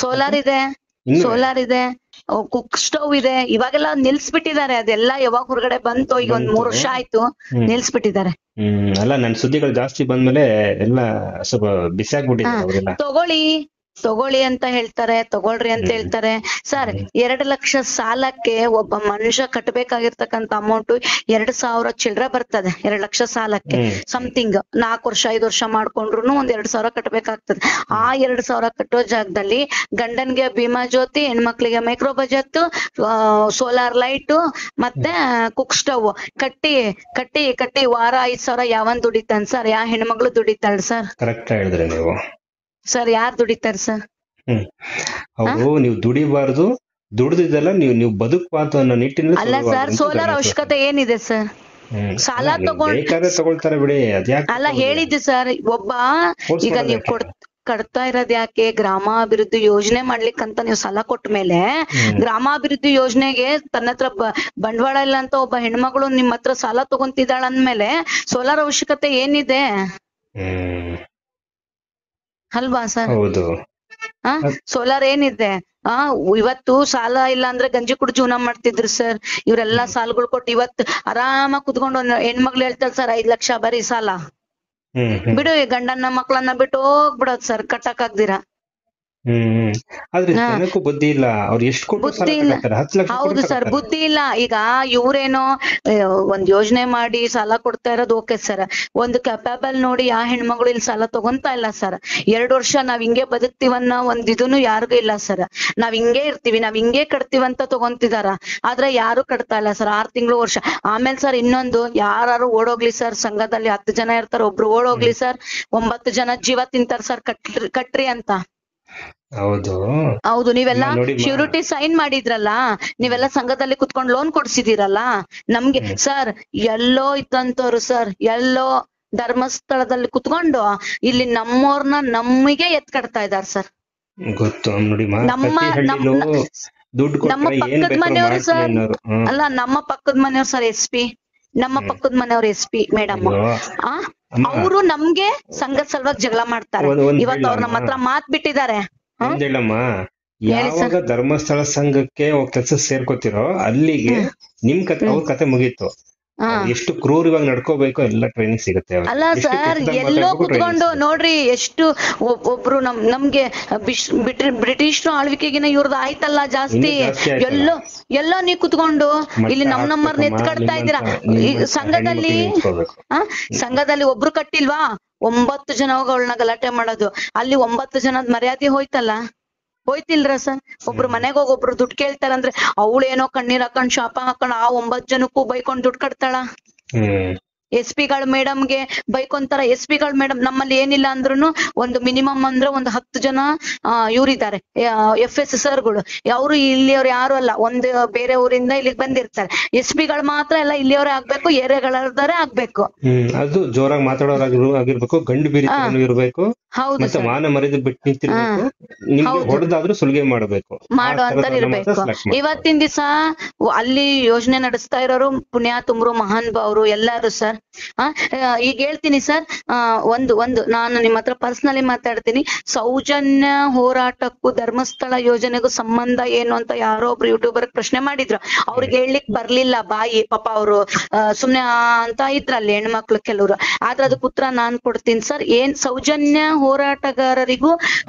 ಸೋಲಾರ್ ಇದೆ, ಕುಕ್ ಸ್ಟವ್ ಇದೆ. ಇವಾಗೆಲ್ಲ ನಿಲ್ಸ್ಬಿಟ್ಟಿದ್ದಾರೆ, ಅದೆಲ್ಲ ಯಾವಾಗ ಹೊರಗಡೆ ಬಂತು, ಈಗ 1 3 ವರ್ಷ ಆಯ್ತು ನಿಲ್ಸ್ಬಿಟ್ಟಿದ್ದಾರೆ. ಅಲ್ಲ, ನನ್ ಸುದ್ದಿಗಳು ಜಾಸ್ತಿ ಬಂದ್ಮೇಲೆ ಎಲ್ಲ ಸ್ವಲ್ಪ ಬಿಸಿ ಆಗ್ಬಿಟ್ಟಿದೆ. ತಗೊಳ್ಳಿ ಅಂತ ಹೇಳ್ತಾರೆ, ತಗೊಳ್ರಿ ಅಂತ ಹೇಳ್ತಾರೆ ಸರ್. 2 ಲಕ್ಷ ಸಾಲಕ್ಕೆ ಒಬ್ಬ ಮನುಷ್ಯ ಕಟ್ಟಬೇಕಾಗಿರ್ತಕ್ಕಂಥ ಅಮೌಂಟ್ 2,000 ಚಿಲ್ಲರೆ ಬರ್ತದೆ. 2 ಲಕ್ಷ ಸಾಲಕ್ಕೆ ಸಮಥಿಂಗ್ 4 ವರ್ಷ 5 ವರ್ಷ ಮಾಡ್ಕೊಂಡ್ರು ಒಂದ್ 2,000 ಕಟ್ಟಬೇಕಾಗ್ತದೆ. ಆ 2,000 ಕಟ್ಟೋ ಜಾಗದಲ್ಲಿ ಗಂಡನ್ಗೆ ಭೀಮಾ ಜ್ಯೋತಿ, ಹೆಣ್ಮಕ್ಳಿಗೆ ಮೈಕ್ರೋ ಬಜೆಟ್, ಸೋಲಾರ್ ಲೈಟ್ ಮತ್ತೆ ಕುಕ್ ಸ್ಟವ್ ಕಟ್ಟಿ ವಾರ 5,000 ಯಾವನ್ ದುಡಿತಾನ ಸರ್? ಯಾವ ಹೆಣ್ಮಕ್ಳು ದುಡಿತಾಳ ಸರ್? ಕರೆಕ್ಟ್ ಹೇಳಿದ್ರಿ ನೀವು ಸರ್. ಯಾರು ದುಡಿತಾರ ಸರ್? ಅವರು ನೀವು ದುಡಿಬಾರ್ದು, ದುಡ್ದಿದ್ದಲ್ಲ ನೀವು ಬದುಕಬಾರ್ದು ಅನ್ನೋ ನಿಟ್ಟಿನಲ್ಲಿ. ಅಲ್ಲ ಸರ್, ಸೋಲಾರ್ ಅವಶ್ಯಕತೆ ಏನಿದೆ ಸರ್? ಸಾಲ ತಗೊಳ್ತಾರೆ ಬಿಡಿ, ಅಲ್ಲ ಹೇಳಿದ್ದು ಸರ್. ಒಬ್ಬ ಈಗ ನೀವು ಕಟ್ತಾ ಇರೋದ್ ಯಾಕೆ? ಗ್ರಾಮಾಭಿವೃದ್ಧಿ ಯೋಜನೆ ಮಾಡ್ಲಿಕ್ಕಂತ ನೀವು ಸಾಲ ಕೊಟ್ಟ ಮೇಲೆ ಗ್ರಾಮಾಭಿವೃದ್ಧಿ ಯೋಜನೆಗೆ ತನ್ನ ಹತ್ರ ಬಂಡವಾಳ ಇಲ್ಲ ಅಂತ ಒಬ್ಬ ಹೆಣ್ಮಗಳು ನಿಮ್ ಹತ್ರ ಸಾಲ ತಗೊಂತಿದ್ದಾಳ ಅಂದ್ಮೇಲೆ ಸೋಲಾರ್ ಅವಶ್ಯಕತೆ ಏನಿದೆ ಅಲ್ವಾ ಸರ್? ಸೋಲಾರ್ ಏನಿದೆ? ಇವತ್ತು ಸಾಲ ಇಲ್ಲ ಅಂದ್ರೆ ಗಂಜಿ ಕುಡ್ ಜೀವನ ಮಾಡ್ತಿದ್ರು ಸರ್. ಇವ್ರೆಲ್ಲಾ ಸಾಲಗಳು ಕೊಟ್ಟು ಇವತ್ತು ಆರಾಮಾಗಿ ಕುತ್ಕೊಂಡು ಹೆಣ್ಮಕ್ಳು ಹೇಳ್ತಾರೆ ಸರ್ 5 ಲಕ್ಷ ಬರೀ ಸಾಲ. ಬಿಡು, ಗಂಡನ್ನ ಮಕ್ಳನ್ನ ಬಿಟ್ಟು ಹೋಗ್ಬಿಡೋದ್ ಸರ್, ಕಟ್ಟಕ್ ಆಗ್ದಿರಾ. ಆದ್ರೆ ಜನಕ್ಕೂ ಬುದ್ಧಿ ಇಲ್ಲ. ಅವ್ರು ಎಷ್ಟು ಕೊಟ್ಟು ಸಾಲ ಬುದ್ಧಿ ಇಲ್ಲ. ತಗೊಳ್ತಾರೆ? 10 ಲಕ್ಷ ಹೌದು ಸರ್, ಬುದ್ಧಿ ಇಲ್ಲ. ಈಗ ಇವ್ರೇನೋ ಒಂದ್ ಯೋಜನೆ ಮಾಡಿ ಸಾಲ ಕೊಡ್ತಾ ಇರೋದು ಓಕೆ ಸರ್. ಒಂದು ಕೆಪಾಬಲ್ ನೋಡಿ ಯಾವ ಹೆಣ್ಮಗಳು ಇಲ್ಲಿ ಸಾಲ ತಗೊಂತಾ ಇಲ್ಲ ಸರ್. 2 ವರ್ಷ ನಾವ್ ಹಿಂಗೆ ಬದುಕ್ತಿವನ್ನ ಒಂದ್ ಇದೂನು ಯಾರಿಗೂ ಇಲ್ಲ ಸರ್. ನಾವ್ ಹಿಂಗೆ ಇರ್ತೀವಿ, ನಾವ್ ಹಿಂಗೆ ಕಟ್ತೀವಂತ ತಗೊಂತಿದಾರ. ಆದ್ರೆ ಯಾರು ಕಟ್ತಾ ಇಲ್ಲ ಸರ್. 6 ತಿಂಗಳು, ವರ್ಷ. ಆಮೇಲೆ ಸರ್ ಇನ್ನೊಂದು, ಯಾರು ಓಡೋಗ್ಲಿ ಸರ್, ಸಂಘದಲ್ಲಿ 10 ಜನ ಇರ್ತಾರ, ಒಬ್ರು ಓಡೋಗ್ಲಿ ಸರ್, 9 ಜನ ಜೀವ ತಿಂತಾರ ಸರ್, ಕಟ್ರಿ ಅಂತ. ಹೌದು. ನೀವೆಲ್ಲ ಶ್ಯೂರಿಟಿ ಸೈನ್ ಮಾಡಿದ್ರಲ್ಲ, ನೀವೆಲ್ಲ ಸಂಘದಲ್ಲಿ ಕುತ್ಕೊಂಡು ಲೋನ್ ಕೊಡ್ಸಿದಿರಲ್ಲ ನಮ್ಗೆ ಸರ್. ಎಲ್ಲೋ ಇದ್ದಂತವ್ರು ಸರ್, ಎಲ್ಲೋ ಧರ್ಮಸ್ಥಳದಲ್ಲಿ ಕುತ್ಕೊಂಡು ಇಲ್ಲಿ ನಮ್ಮವ್ರನ್ನ ನಮಗೆ ಎತ್ಕಡ್ತಾ ಇದಾರೆ ಸರ್. ನಮ್ಮ ಪಕ್ಕದ ಮನೆಯವರು ಸರ್, ಅಲ್ಲ ನಮ್ಮ ಪಕ್ಕದ ಮನೆಯವ್ರು ಸರ್, SP, ನಮ್ಮ ಪಕ್ಕದ ಮನೆಯವ್ರು SP ಮೇಡಮ್, ಅವರು ನಮ್ಗೆ ಸಂಘದ ಸಲುವಾಗಿ ಜಗಳ ಮಾಡ್ತಾರೆ. ಇವತ್ತು ಅವ್ರು ನಮ್ಮ ಹತ್ರ ಮಾತ್ ಬಿಟ್ಟಿದ್ದಾರೆ. ಯಾವಾಗ ಧರ್ಮಸ್ಥಳ ಸಂಘಕ್ಕೆ ಕೆಲಸ ಸೇರ್ಕೋತಿರೋ ಅಲ್ಲಿಗೆ ನಿಮ್ ಕತೆ, ಅವ್ರ ಕತೆ ಮುಗೀತು. ಎಷ್ಟು ಕ್ರೂರವಾಗಿ ನಡ್ಕೋಬೇಕು ಎಲ್ಲ ಟ್ರೈನಿಂಗ್ ಸಿಗುತ್ತೆ. ಅಲ್ಲ ಸರ್, ಎಲ್ಲೋ ಕುತ್ಕೊಂಡು ನೋಡ್ರಿ, ಎಷ್ಟು ಒಬ್ರು ನಮ್ಗೆ ಬ್ರಿಟಿಷ್ ಆಳ್ವಿಕೆಗಿನ ಇವ್ರದ್ದು ಆಯ್ತಲ್ಲ ಜಾಸ್ತಿ. ಎಲ್ಲೋ ನೀವ್ ಕುತ್ಕೊಂಡು ಇಲ್ಲಿ ನಮ್ಮನ್ನ ಎತ್ಕಡ್ತಾ ಇದ್ದೀರಾ. ಸಂಘದಲ್ಲಿ ಒಬ್ರು ಕಟ್ಟಿಲ್ವಾ, 9 ಜನ ಅವಳನ್ನ ಗಲಾಟೆ ಮಾಡೋದು. ಅಲ್ಲಿ 9 ಜನದ ಮರ್ಯಾದೆ ಹೋಯ್ತಿಲ್ರ ಸರ್? ಒಬ್ರು ಮನೆಗ್ ಹೋಗಿ ಒಬ್ರು ದುಡ್ಡು ಕೇಳ್ತಾರಂದ್ರೆ ಅವಳೇನೋ ಕಣ್ಣೀರ್ ಹಾಕೊಂಡ್ ಶಾಪ ಹಾಕೊಂಡ್ ಆ 9 ಜನಕ್ಕೂ ಬೈಕೊಂಡ್ ದುಡ್ಡು ಕಟ್ತಾಳ. SP ಗಳ ಮೇಡಮ್ಗೆ ಬೈಕೊಂತಾರ. SP ಗಳ ಮೇಡಮ್ ನಮ್ಮಲ್ಲಿ ಏನಿಲ್ಲ ಅಂದ್ರೂ ಒಂದು ಮಿನಿಮಮ್ ಅಂದ್ರೆ ಒಂದು 10 ಜನ ಇವ್ರಿದ್ದಾರೆ, FS ಸರ್ಗಳು. ಅವರು ಇಲ್ಲಿಯವ್ರು ಯಾರು ಅಲ್ಲ, ಒಂದು ಬೇರೆ ಊರಿಂದ ಇಲ್ಲಿಗೆ ಬಂದಿರ್ತಾರೆ. SP ಗಳು ಮಾತ್ರ ಎಲ್ಲ ಇಲ್ಲಿಯವರೇ ಆಗ್ಬೇಕು, ಏರಿಯಾಗಳೇ ಆಗ್ಬೇಕು. ಅದು ಜೋರಾಗಿ ಮಾತಾಡೋರಾಗಿರ್ಬೇಕು, ಗಂಡು ಬೀರಿ ಇರ್ಬೇಕು. ಹೌದು, ಮಾನ ಮರ್ಯಾದೆ ಬಿಟ್ಟು ನಿಂತಿರ್ಬೇಕು. ನಿಮ್ಗೆ ಹೊಡೆದಾದ್ರೂ ಸುಲಿಗೆ ಮಾಡ್ಬೇಕು, ಮಾಡುವಂತ ಇರ್ಬೇಕು. ಇವತ್ತಿನ ದಿವಸ ಅಲ್ಲಿ ಯೋಜನೆ ನಡೆಸ್ತಾ ಇರೋರು ಪುಣ್ಯಾತುಮ್ರು, ಮಹಾನ್ ಭಾವರು ಎಲ್ಲಾರು ಸರ್. ಈಗ ಹೇಳ್ತೀನಿ ಸರ್, ಒಂದು ನಾನು ನಿಮ್ಮ ಹತ್ರ ಪರ್ಸನಲಿ ಮಾತಾಡ್ತೀನಿ. ಸೌಜನ್ಯ ಹೋರಾಟಕ್ಕೂ ಧರ್ಮಸ್ಥಳ ಯೋಜನೆಗೂ ಸಂಬಂಧ ಏನು ಅಂತ ಯಾರೋ ಒಬ್ರು ಯೂಟ್ಯೂಬರ್ ಪ್ರಶ್ನೆ ಮಾಡಿದ್ರು. ಅವ್ರಿಗೆ ಹೇಳಲಿಕ್ ಬರ್ಲಿಲ್ಲ ಬಾಯಿ, ಪಾಪ ಅವರು ಸುಮ್ನೆ ಅಂತ ಇದ್ರಲ್ಲಿ ಹೆಣ್ಮಕ್ಳು ಕೆಲವ್ರು. ಆದ್ರೆ ಅದಕ್ಕೆ ಉತ್ತರ ನಾನ್ ಕೊಡ್ತೀನಿ ಸರ್. ಏನ್ ಸೌಜನ್ಯ ಹೋರಾಟಗಾರರಿಗೂ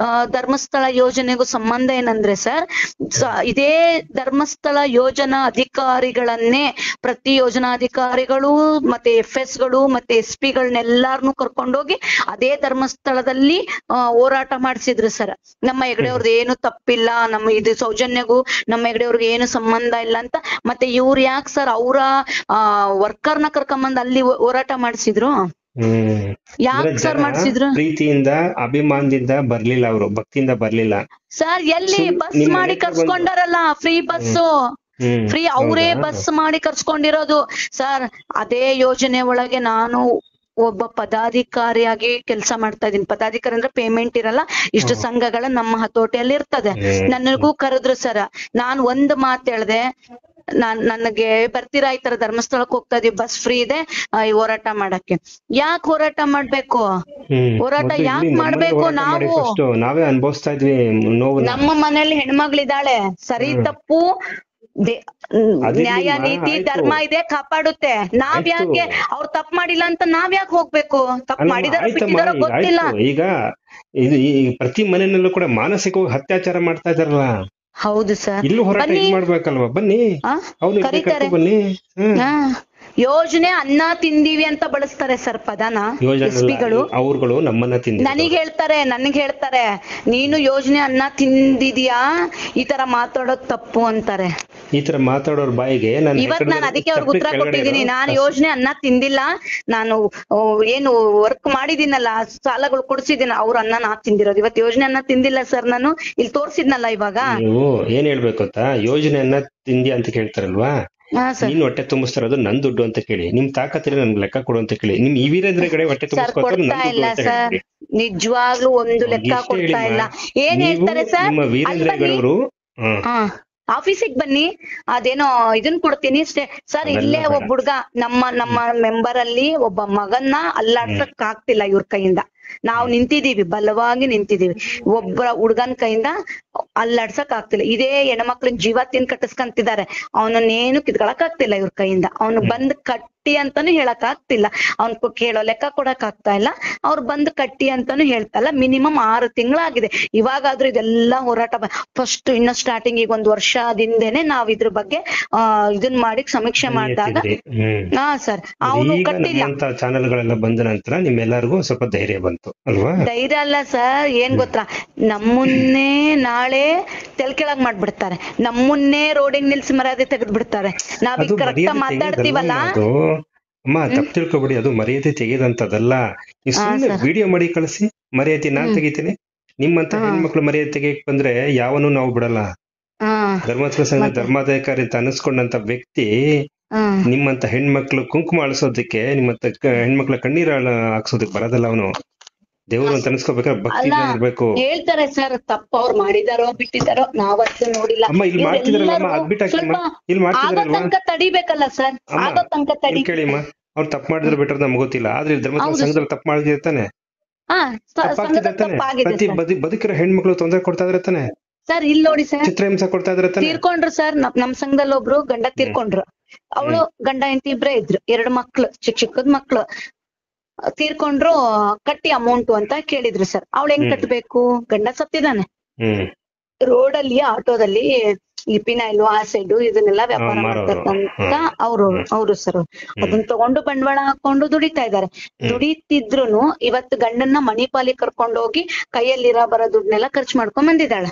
ಧರ್ಮಸ್ಥಳ ಯೋಜನೆಗೂ ಸಂಬಂಧ ಏನಂದ್ರೆ ಸರ್, ಇದೇ ಧರ್ಮಸ್ಥಳ ಯೋಜನಾ ಅಧಿಕಾರಿಗಳನ್ನೇ ಪ್ರತಿ ಯೋಜನಾಧಿಕಾರಿಗಳು ಮತ್ತೆ FS ಗಳು ಮತ್ತೆ SP ಗಳನ್ನೆಲ್ಲಾರನು ಕರ್ಕೊಂಡೋಗಿ ಅದೇ ಧರ್ಮಸ್ಥಳದಲ್ಲಿ ಹೋರಾಟ ಮಾಡಿಸಿದ್ರು ಸರ್. ನಮ್ಮ ಹೆಗಡೆಯವ್ರದ್ದು ಏನು ತಪ್ಪಿಲ್ಲ, ನಮ್ಮ ಇದು ಸೌಜನ್ಯಗೂ ನಮ್ಮ ಹೆಗಡೆಯವ್ರಿಗೆ ಏನು ಸಂಬಂಧ ಇಲ್ಲ ಅಂತ. ಮತ್ತೆ ಇವ್ರು ಯಾಕೆ ಸರ್ ಅವರ ವರ್ಕರ್ನ ಕರ್ಕೊಂಬಂದ್ ಅಲ್ಲಿ ಹೋರಾಟ ಮಾಡಿಸಿದ್ರು? ಯಾಕೆ ಸರ್ ಮಾಡಿಸಿದ್ರು? ಪ್ರೀತಿಯಿಂದ ಅಭಿಮಾನದಿಂದ ಬರ್ಲಿಲ್ಲ, ಅವರು ಭಕ್ತಿಯಿಂದ ಬರ್ಲಿಲ್ಲ ಸರ್. ಎಲ್ಲಿ ಬಸ್ ಮಾಡಿ ಕರ್ಸ್ಕೊಂಡಾರಲ್ಲ, ಫ್ರೀ ಬಸ್ಸು, ಫ್ರೀ ಅವರೇ ಬಸ್ ಮಾಡಿ ಕರ್ಸ್ಕೊಂಡಿರೋದು ಸರ್. ಅದೇ ಯೋಜನೆ ಒಳಗೆ ನಾನು ಒಬ್ಬ ಪದಾಧಿಕಾರಿಯಾಗಿ ಕೆಲಸ ಮಾಡ್ತಾ ಇದೀನಿ. ಪದಾಧಿಕಾರಿ ಅಂದ್ರೆ ಪೇಮೆಂಟ್ ಇರಲ್ಲ, ಇಷ್ಟು ಸಂಘಗಳ ನಮ್ಮ ಹತೋಟಿಯಲ್ಲಿ ಇರ್ತದೆ. ನನಗೂ ಕರೆದ್ರು ಸರ್. ನಾನ್ ಒಂದ್ ಮಾತು ಹೇಳ್ದೆ, ನನಗೆ ಬರ್ತೀರಾ ಈ ತರ ಧರ್ಮಸ್ಥಳಕ್ಕೆ ಹೋಗ್ತಾ ಇದೀವಿ, ಬಸ್ ಫ್ರೀ ಇದೆ, ಈ ಹೋರಾಟ ಮಾಡಕ್ಕೆ. ಯಾಕೆ ಹೋರಾಟ ಮಾಡ್ಬೇಕು? ಹೋರಾಟ ಯಾಕೆ ಮಾಡ್ಬೇಕು? ನಾವೇ ಅನುಭವಿಸ್ತಾ ಇದ್ವಿ ನೋವು. ನಮ್ಮ ಮನೇಲಿ ಹೆಣ್ಮಗಳಿದ್ದಾಳೆ, ಸರಿ ತಪ್ಪು ನ್ಯಾಯ ನೀತಿ ಧರ್ಮ ಇದೆ, ಕಾಪಾಡುತ್ತೆ. ನಾವ್ ಯಾಕೆ ಅವ್ರು ತಪ್ಪು ಮಾಡಿಲ್ಲ ಅಂತ ನಾವ್ ಯಾಕೆ ಹೋಗ್ಬೇಕು? ತಪ್ಪು ಮಾಡಿದಾರ ಗೊತ್ತಿಲ್ಲ. ಈಗ ಪ್ರತಿ ಮನೆಯಲ್ಲೂ ಕೂಡ ಮಾನಸಿಕವಾಗಿ ಅತ್ಯಾಚಾರ ಮಾಡ್ತಾ ಇದಾರಲ್ಲ. ಹೌದು ಸರ್, ಇಲ್ಲೂ ಹೋರಾಟ ಮಾಡ್ಬೇಕಲ್ವಾ? ಬನ್ನಿ, ಕರೀತಾರೆ. ಬನ್ನಿ. ಯೋಜನೆ ಅನ್ನ ತಿಂದೀವಿ ಅಂತ ಬಳಸ್ತಾರೆ ಸರ್ ಪದನ SP ಗಳು. ಅವ್ರುಗಳು ನಮ್ಮನ್ನ ತಿಂದ ನನ್ಗೆ ಹೇಳ್ತಾರೆ ನೀನು ಯೋಜನೆ ಅನ್ನ ತಿಂದಿದ್ಯಾ, ಈ ತರ ಮಾತಾಡೋದ್ ತಪ್ಪು ಅಂತಾರೆ. ಈ ತರ ಮಾತಾಡೋರ್ ಬಾಯಿಗೆ ಇವತ್ ನಾನು ಅದಕ್ಕೆ ಅವ್ರಿಗೆ ಉತ್ತರ ಕೊಟ್ಟಿದ್ದೀನಿ. ನಾನು ಯೋಜನೆ ಅನ್ನ ತಿಂದಿಲ್ಲ, ನಾನು ಏನು ವರ್ಕ್ ಮಾಡಿದೀನಲ್ಲ, ಸಾಲಗಳು ಕೊಡ್ಸಿದೀನ, ಅವ್ರ ಅನ್ನ ನಾ ತಿಂದಿರೋದು. ಇವತ್ತು ಯೋಜನೆ ಅನ್ನ ತಿಂದಿಲ್ಲ ಸರ್, ನಾನು ಇಲ್ಲಿ ತೋರ್ಸಿದ್ನಲ್ಲ. ಇವಾಗ ನೀವು ಏನ್ ಹೇಳ್ಬೇಕು ಅಂತ, ಯೋಜನೆ ಅನ್ನ ತಿಂದಿ ಅಂತ ಕೇಳ್ತಾರಲ್ವಾ, ನೀನ್ ಹೊಟ್ಟೆ ತುಂಬಿಸ್ತಾರದು ನನ್ ದುಡ್ಡು ಅಂತ ಕೇಳಿ, ನಿಮ್ ತಾಕತ್ತಿರ ನನ್ಗೆ ಲೆಕ್ಕ ಕೊಡು ಅಂತ ಕೇಳಿ. ನಿಮ್ ಈ ವೀರೇಂದ್ರ ಕಡೆ ಹೊಟ್ಟೆ ತುಂಬಿಸ್ಕೊತಾರೆ. ನಿಜವಾಗ್ಲೂ ಒಂದು ಲೆಕ್ಕ ಕೊಡ್ತಾ ಇಲ್ಲ. ಏನ್ ಹೇಳ್ತಾರೆ ಸರ್, ನಿಮ್ಮ ವೀರೇಂದ್ರ ಗಡವರು ಆಫೀಸಿಗೆ ಬನ್ನಿ, ಅದೇನೋ ಇದನ್ ಕೊಡ್ತೀನಿ ಸರ್. ಇಲ್ಲೇ ಒಬ್ಬ ಹುಡ್ಗ ನಮ್ಮ ಮೆಂಬರ್ ಅಲ್ಲಿ ಒಬ್ಬ ಮಗನ್ನ ಅಲ್ಲಾಡ್ಸಕ್ ಆಗ್ತಿಲ್ಲ ಇವ್ರ ಕೈಯಿಂದ. ನಾವು ನಿಂತಿದೀವಿ, ಬಲವಾಗಿ ನಿಂತಿದೀವಿ. ಒಬ್ಬ ಹುಡ್ಗನ್ ಕೈಯಿಂದ ಅಲ್ಲಾಡ್ಸಕ್ ಆಗ್ತಿಲ್ಲ. ಇದೇ ಹೆಣ್ಮಕ್ಳಿನ ಜೀವ ತಿನ್ ಕಟ್ಟಿಸ್ಕಂತಿದ್ದಾರೆ. ಅವನನ್ನೇನು ಕಿತ್ಕೊಳಕ್ ಆಗ್ತಿಲ್ಲ ಇವ್ರ ಕೈಯಿಂದ. ಅವನು ಬಂದ್ ಕಟ್ಟಿ ಅಂತಾನು ಹೇಳಕ್ ಆಗ್ತಿಲ್ಲ, ಅವ್ನ್ ಕೇಳೋ ಲೆಕ್ಕ ಕೊಡಕ್ ಆಗ್ತಾ ಇಲ್ಲ, ಅವ್ರು ಬಂದು ಕಟ್ಟಿ ಅಂತಾನು ಹೇಳ್ತಲ್ಲ. ಮಿನಿಮಮ್ 6 ತಿಂಗಳಾಗಿದೆ. ಇವಾಗಾದ್ರೂ ಇದೆಲ್ಲಾ ಹೋರಾಟ ಫಸ್ಟ್ ಇನ್ನು ಸ್ಟಾರ್ಟಿಂಗ್ ಈಗ 1 ವರ್ಷದಿಂದೇನೆ ನಾವ್ ಇದ್ರ ಬಗ್ಗೆ ಇದನ್ ಮಾಡಿ ಸಮೀಕ್ಷೆ ಮಾಡಿದಾಗ ಹಾ ಸರ್ ಅವನು ಕಟ್ಟಿಲ್ಲ. ಚಾನೆಲ್ಗಳೆಲ್ಲ ಬಂದ ನಂತರ ನಿಮ್ಮೆಲ್ಲರಿಗೂ ಸ್ವಲ್ಪ ಧೈರ್ಯ ಬಂತು ಅಲ್ವಾ? ಧೈರ್ಯ ಅಲ್ಲ ಸರ್, ಏನ್ ಗೊತ್ತಾ, ನಮ್ಮನ್ನೇ ನಾಳೆ ತೆಲ್ಕೆಳಗ್ ಮಾಡ್ಬಿಡ್ತಾರೆ, ನಮ್ಮನ್ನೇ ರೋಡಿಗೆ ನಿಲ್ಸಿ ಮರ್ಯಾದೆ ತೆಗೆದು ಬಿಡ್ತಾರೆ. ನಾವೀಗ ಕರೆಕ್ಟ್ ಮಾತಾಡ್ತೀವಲ್ಲ. ಅಮ್ಮ ತಪ್ಪು ತಿಳ್ಕೊಬೇಡಿ, ಅದು ಮರ್ಯಾದೆ ತೆಗೆದಂತದಲ್ಲ. ನೀವು ಸುಮ್ಮನೆ ವಿಡಿಯೋ ಮಾಡಿ ಕಳಿಸಿ, ಮರ್ಯಾದೆ ನಾನ್ ತೆಗಿತೀನಿ. ನಿಮ್ಮಂತ ಹೆಣ್ಮಕ್ಳು ಮರ್ಯಾದೆ ತೆಗಿಯಕ್ ಬಂದ್ರೆ ಯಾವನು ನಾವು ಬಿಡಲ್ಲ. ಧರ್ಮಸ್ಥಳ ಸಂಘ ಧರ್ಮಾಧಿಕಾರಿ ಅಂತ ಅನಿಸ್ಕೊಂಡಂತ ವ್ಯಕ್ತಿ ನಿಮ್ಮಂತ ಹೆಣ್ಮಕ್ಳು ಕುಂಕುಮ ಅಳಿಸೋದಕ್ಕೆ, ನಿಮ್ಮಂತ ಹೆಣ್ಮಕ್ಳ ಕಣ್ಣೀರ್ ಹಾಕ್ಸೋದಕ್ಕೆ ಬರೋದಲ್ಲ. ಅವನು ದೇವ್ರು ಅಂತ ಅನ್ಸ್ಕೋಬೇಕಾದ್ರೆ ಭಕ್ತಿ ಇರ್ಬೇಕು. ಹೇಳ್ತಾರೆ ಸರ್, ತಪ್ಪ ಅವ್ರು ಮಾಡಿದಾರೋ ಬಿಟ್ಟಿದಾರೋ ನಾವತ್ತು ನೋಡಿಲ್ಲ. ಅಮ್ಮ ಇಲ್ಲಿ ಮಾಡ್ತಿದಾರಲ್ಲ, ಇಲ್ಲಿ ಮಾಡ್ತಿದಾರಲ್ವಾ, ತಡಿಬೇಕಲ್ಲ ಸರ್, ಆಗೋ ತನಕ ತಡಿ. ಕೇಳಿಮ್ಮ, ಅವ್ರು ತಪ್ಪು ಮಾಡಿದ್ರೆ ಬಿಟ್ಟರೆ ನಮ್ಗೆ ಗೊತ್ತಿಲ್ಲ, ಆದ್ರೆ ಧರ್ಮಸ್ಥಳ ಸಂಘದಲ್ಲಿ ತಪ್ಪು ಮಾಡಿದಿರ್ತಾನೆ, ಪ್ರತಿ ಬದುಕಿರೋ ಹೆಣ್ಮಕ್ಳು ತೊಂದರೆ ಕೊಡ್ತಾ ಇದ್ರೆ ತಾನೆ ಸರ್. ಇಲ್ಲಿ ನೋಡಿ ಸರ್, ಚಿತ್ರಹಿಂಸೆ ಕೊಡ್ತಾ ಇದ್ರೆ ತೀರ್ಕೊಂಡ್ರು ಸರ್. ನಮ್ ಸಂಘದಲ್ಲಿ ಒಬ್ರು ಗಂಡ ತೀರ್ಕೊಂಡ್ರು. ಅವಳು ಗಂಡ ಹೆಂಡತಿ ಇಬ್ರೇ ಇದ್ರು, 2 ಮಕ್ಳು, ಚಿಕ್ಕದ್ ಮಕ್ಳು ತೀರ್ಕೊಂಡ್ರು. ಕಟ್ಟಿ ಅಮೌಂಟ್ ಅಂತ ಕೇಳಿದ್ರು ಸರ್. ಅವಳು ಹೆಂಗ್ ಕಟ್ಬೇಕು? ಗಂಡ ಸತ್ತಿದಾನೆ. ರೋಡಲ್ಲಿ ಆಟೋದಲ್ಲಿ ಈ ಪಿನೈಲು, ಆಸಿಡ್ ಇದನ್ನೆಲ್ಲ ವ್ಯಾಪಾರ ಮಾಡ್ತಕ್ಕಂತ ಅವರು ಸರ್. ಅದನ್ನ ತಗೊಂಡು ಬಂಡವಾಳ ಹಾಕೊಂಡು ದುಡಿತಾ ಇದ್ದಾರೆ. ದುಡಿತಿದ್ರು ಇವತ್ತು ಗಂಡನ್ನ ಮಣಿಪಾಲಿ ಕರ್ಕೊಂಡು ಹೋಗಿ ಕೈಯಲ್ಲಿರೋ ಬರೋ ದುಡ್ಡನ್ನೆಲ್ಲ ಖರ್ಚು ಮಾಡ್ಕೊಂಡ್ ಬಂದಿದ್ದಾಳೆ.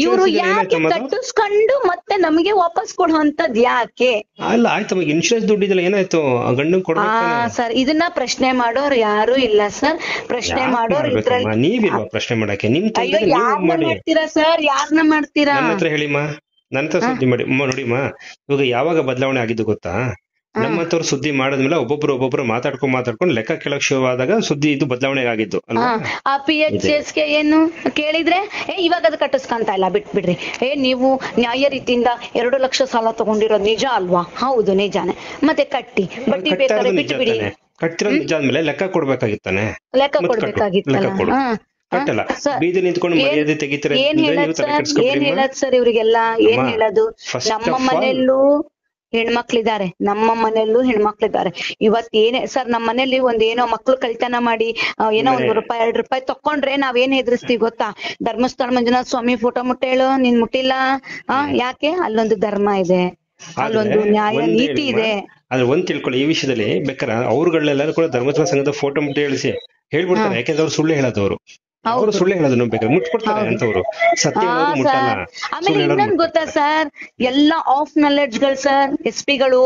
ಇವ್ರು ಯಾಕೆ ಕಟ್ಟಿಸ್ಕೊಂಡು ಮತ್ತೆ ನಮಗೆ ವಾಪಸ್ ಕೊಡುವಂತದ್ ಯಾಕೆ? ಅಲ್ಲ ಆಯ್ತು, ಇನ್ಶೂರೆನ್ಸ್ ದುಡ್ಡಿದಲ್ಲ, ಏನಾಯ್ತು? ಗಂಡ ಸರ್ ಇದನ್ನ ಪ್ರಶ್ನೆ ಮಾಡೋರು ಯಾರು ಇಲ್ಲ ಸರ್. ಪ್ರಶ್ನೆ ಮಾಡೋರು ಇದ್ರಲ್ಲಿ ನೀವಿಲ್ವಾ ಪ್ರಶ್ನೆ ಮಾಡಕ್ಕೆ? ಅಯ್ಯೋ ಯಾರನ್ನ ಮಾಡ್ತೀರಾ ಸರ್, ಯಾರನ್ನ ಮಾಡ್ತೀರಾ? ನನ್ನ ಹತ್ರ ಹೇಳಿಮ್ಮ, ನನ್ನ ಹತ್ರ ಸುದ್ದಿ ಮಾಡಿ. ನೋಡಿಮ್ಮ, ಇವಾಗ ಯಾವಾಗ ಬದಲಾವಣೆ ಆಗಿದ್ದು ಗೊತ್ತಾ? ನಮ್ಮಂತವ್ರು ಸುದ್ದಿ ಮಾಡಿದ್ಮೇಲೆ ಒಬ್ಬೊಬ್ರು ಮಾತಾಡ್ಕೊಂಡು ಲೆಕ್ಕ ಕೇಳಕ್ ಶುರುವಾದಾಗ ಸುದ್ದಿ ಇದು ಬದಲಾವಣೆ ಆಗಿದ್ದು ಅಲ್ವಾ? ಆ PHS ಗೆ ಏನು ಕೇಳಿದ್ರೆ ಇವಾಗ ಅದು ಕಟ್ಟಿಸ್ಕೊಂತ ಇಲ್ಲ, ಬಿಟ್ಬಿಡ್ರಿ. ನೀವು ನ್ಯಾಯ ರೀತಿಯಿಂದ 2 ಲಕ್ಷ ಸಾಲ ತಗೊಂಡಿರೋದು ನಿಜ ಅಲ್ವಾ? ಹೌದು ನಿಜಾನೆ. ಮತ್ತೆ ಕಟ್ಟಿ ಬಡ್ಡಿ ಬೇಕಾದ್ರೆ ಬಿಟ್ಬಿಡಿ. ಕಟ್ಟಿರೋ ನಿಜ ಆದ್ಮೇಲೆ ಲೆಕ್ಕ ಕೊಡ್ಬೇಕಾಗಿತ್ತಾನೆ, ಲೆಕ್ಕ ಕೊಡ್ಬೇಕಾಗಿತ್ತಲ್ಲ. ಕಟ್ಟಲ್ಲ, ಬೀದಿ ನಿಂತ್ಕೊಂಡು ಮರ್ಯಾದೆ ತೆಗಿತಾರೆ. ಏನ್ ಹೇಳದ್ ಸರ್ ಇವ್ರಿಗೆಲ್ಲ? ಏನ್ ಹೇಳೋದು? ನಮ್ಮ ಮನೆಯಲ್ಲೂ ಹೆಣ್ಮಕ್ಳಿದ್ದಾರೆ, ಇವತ್ ಏನೇ ಸರ್, ನಮ್ಮ ಮನೇಲಿ ಏನೋ ಮಕ್ಳು ಕಳ್ತನ ಮಾಡಿ ಏನೋ 1 ರೂಪಾಯಿ 2 ರೂಪಾಯಿ ತಕೊಂಡ್ರೆ ನಾವೇನ್ ಎದುರಿಸ್ತೀವಿ ಗೊತ್ತಾ? ಧರ್ಮಸ್ಥಳ ಮಂಜುನಾಥ ಸ್ವಾಮಿ ಫೋಟೋ ಮುಟ್ಟೇಳು, ನೀನ್ ಮುಟ್ಟಿಲ್ಲ. ಯಾಕೆ? ಅಲ್ಲೊಂದು ಧರ್ಮ ಇದೆ, ಅಲ್ಲೊಂದು ನ್ಯಾಯ ನೀತಿ ಇದೆ. ಆದ್ರೆ ಒಂದ್ ತಿಳ್ಕೊಳ್ಳಿ, ಈ ವಿಷಯದಲ್ಲಿ ಬೇಕಾದ್ರೆ ಅವ್ರುಗಳೆಲ್ಲರೂ ಕೂಡ ಧರ್ಮಸ್ಥಳ ಸಂಘದ ಫೋಟೋ ಮುಟ್ಟಿ ಹೇಳಿಸಿ ಹೇಳ್ಬಿಡ್ತಾರೆ. ಯಾಕೆಂದ್ರೆ ಅವ್ರು ಸುಳ್ಳು ಹೇಳೋದವ್ರು, ಅವರು ಸುಳ್ಳು ಹೇಳೋದು ಬೇಕಾದ್ರೆ ಮುಟ್ಕೊಡ್ತಾರೆ ಅಂತವ್ರು. ಸತ್ಯ ಮುಟ್ಟಲ್ಲ. ಆಮೇಲೆ ಇನ್ನೊಂದ್ ಗೊತ್ತಾ ಸರ್, ಎಲ್ಲಾ ಆಫ್ ನಾಲೆಡ್ಜ್ ಗಳು ಸರ್. SP-ಗಳು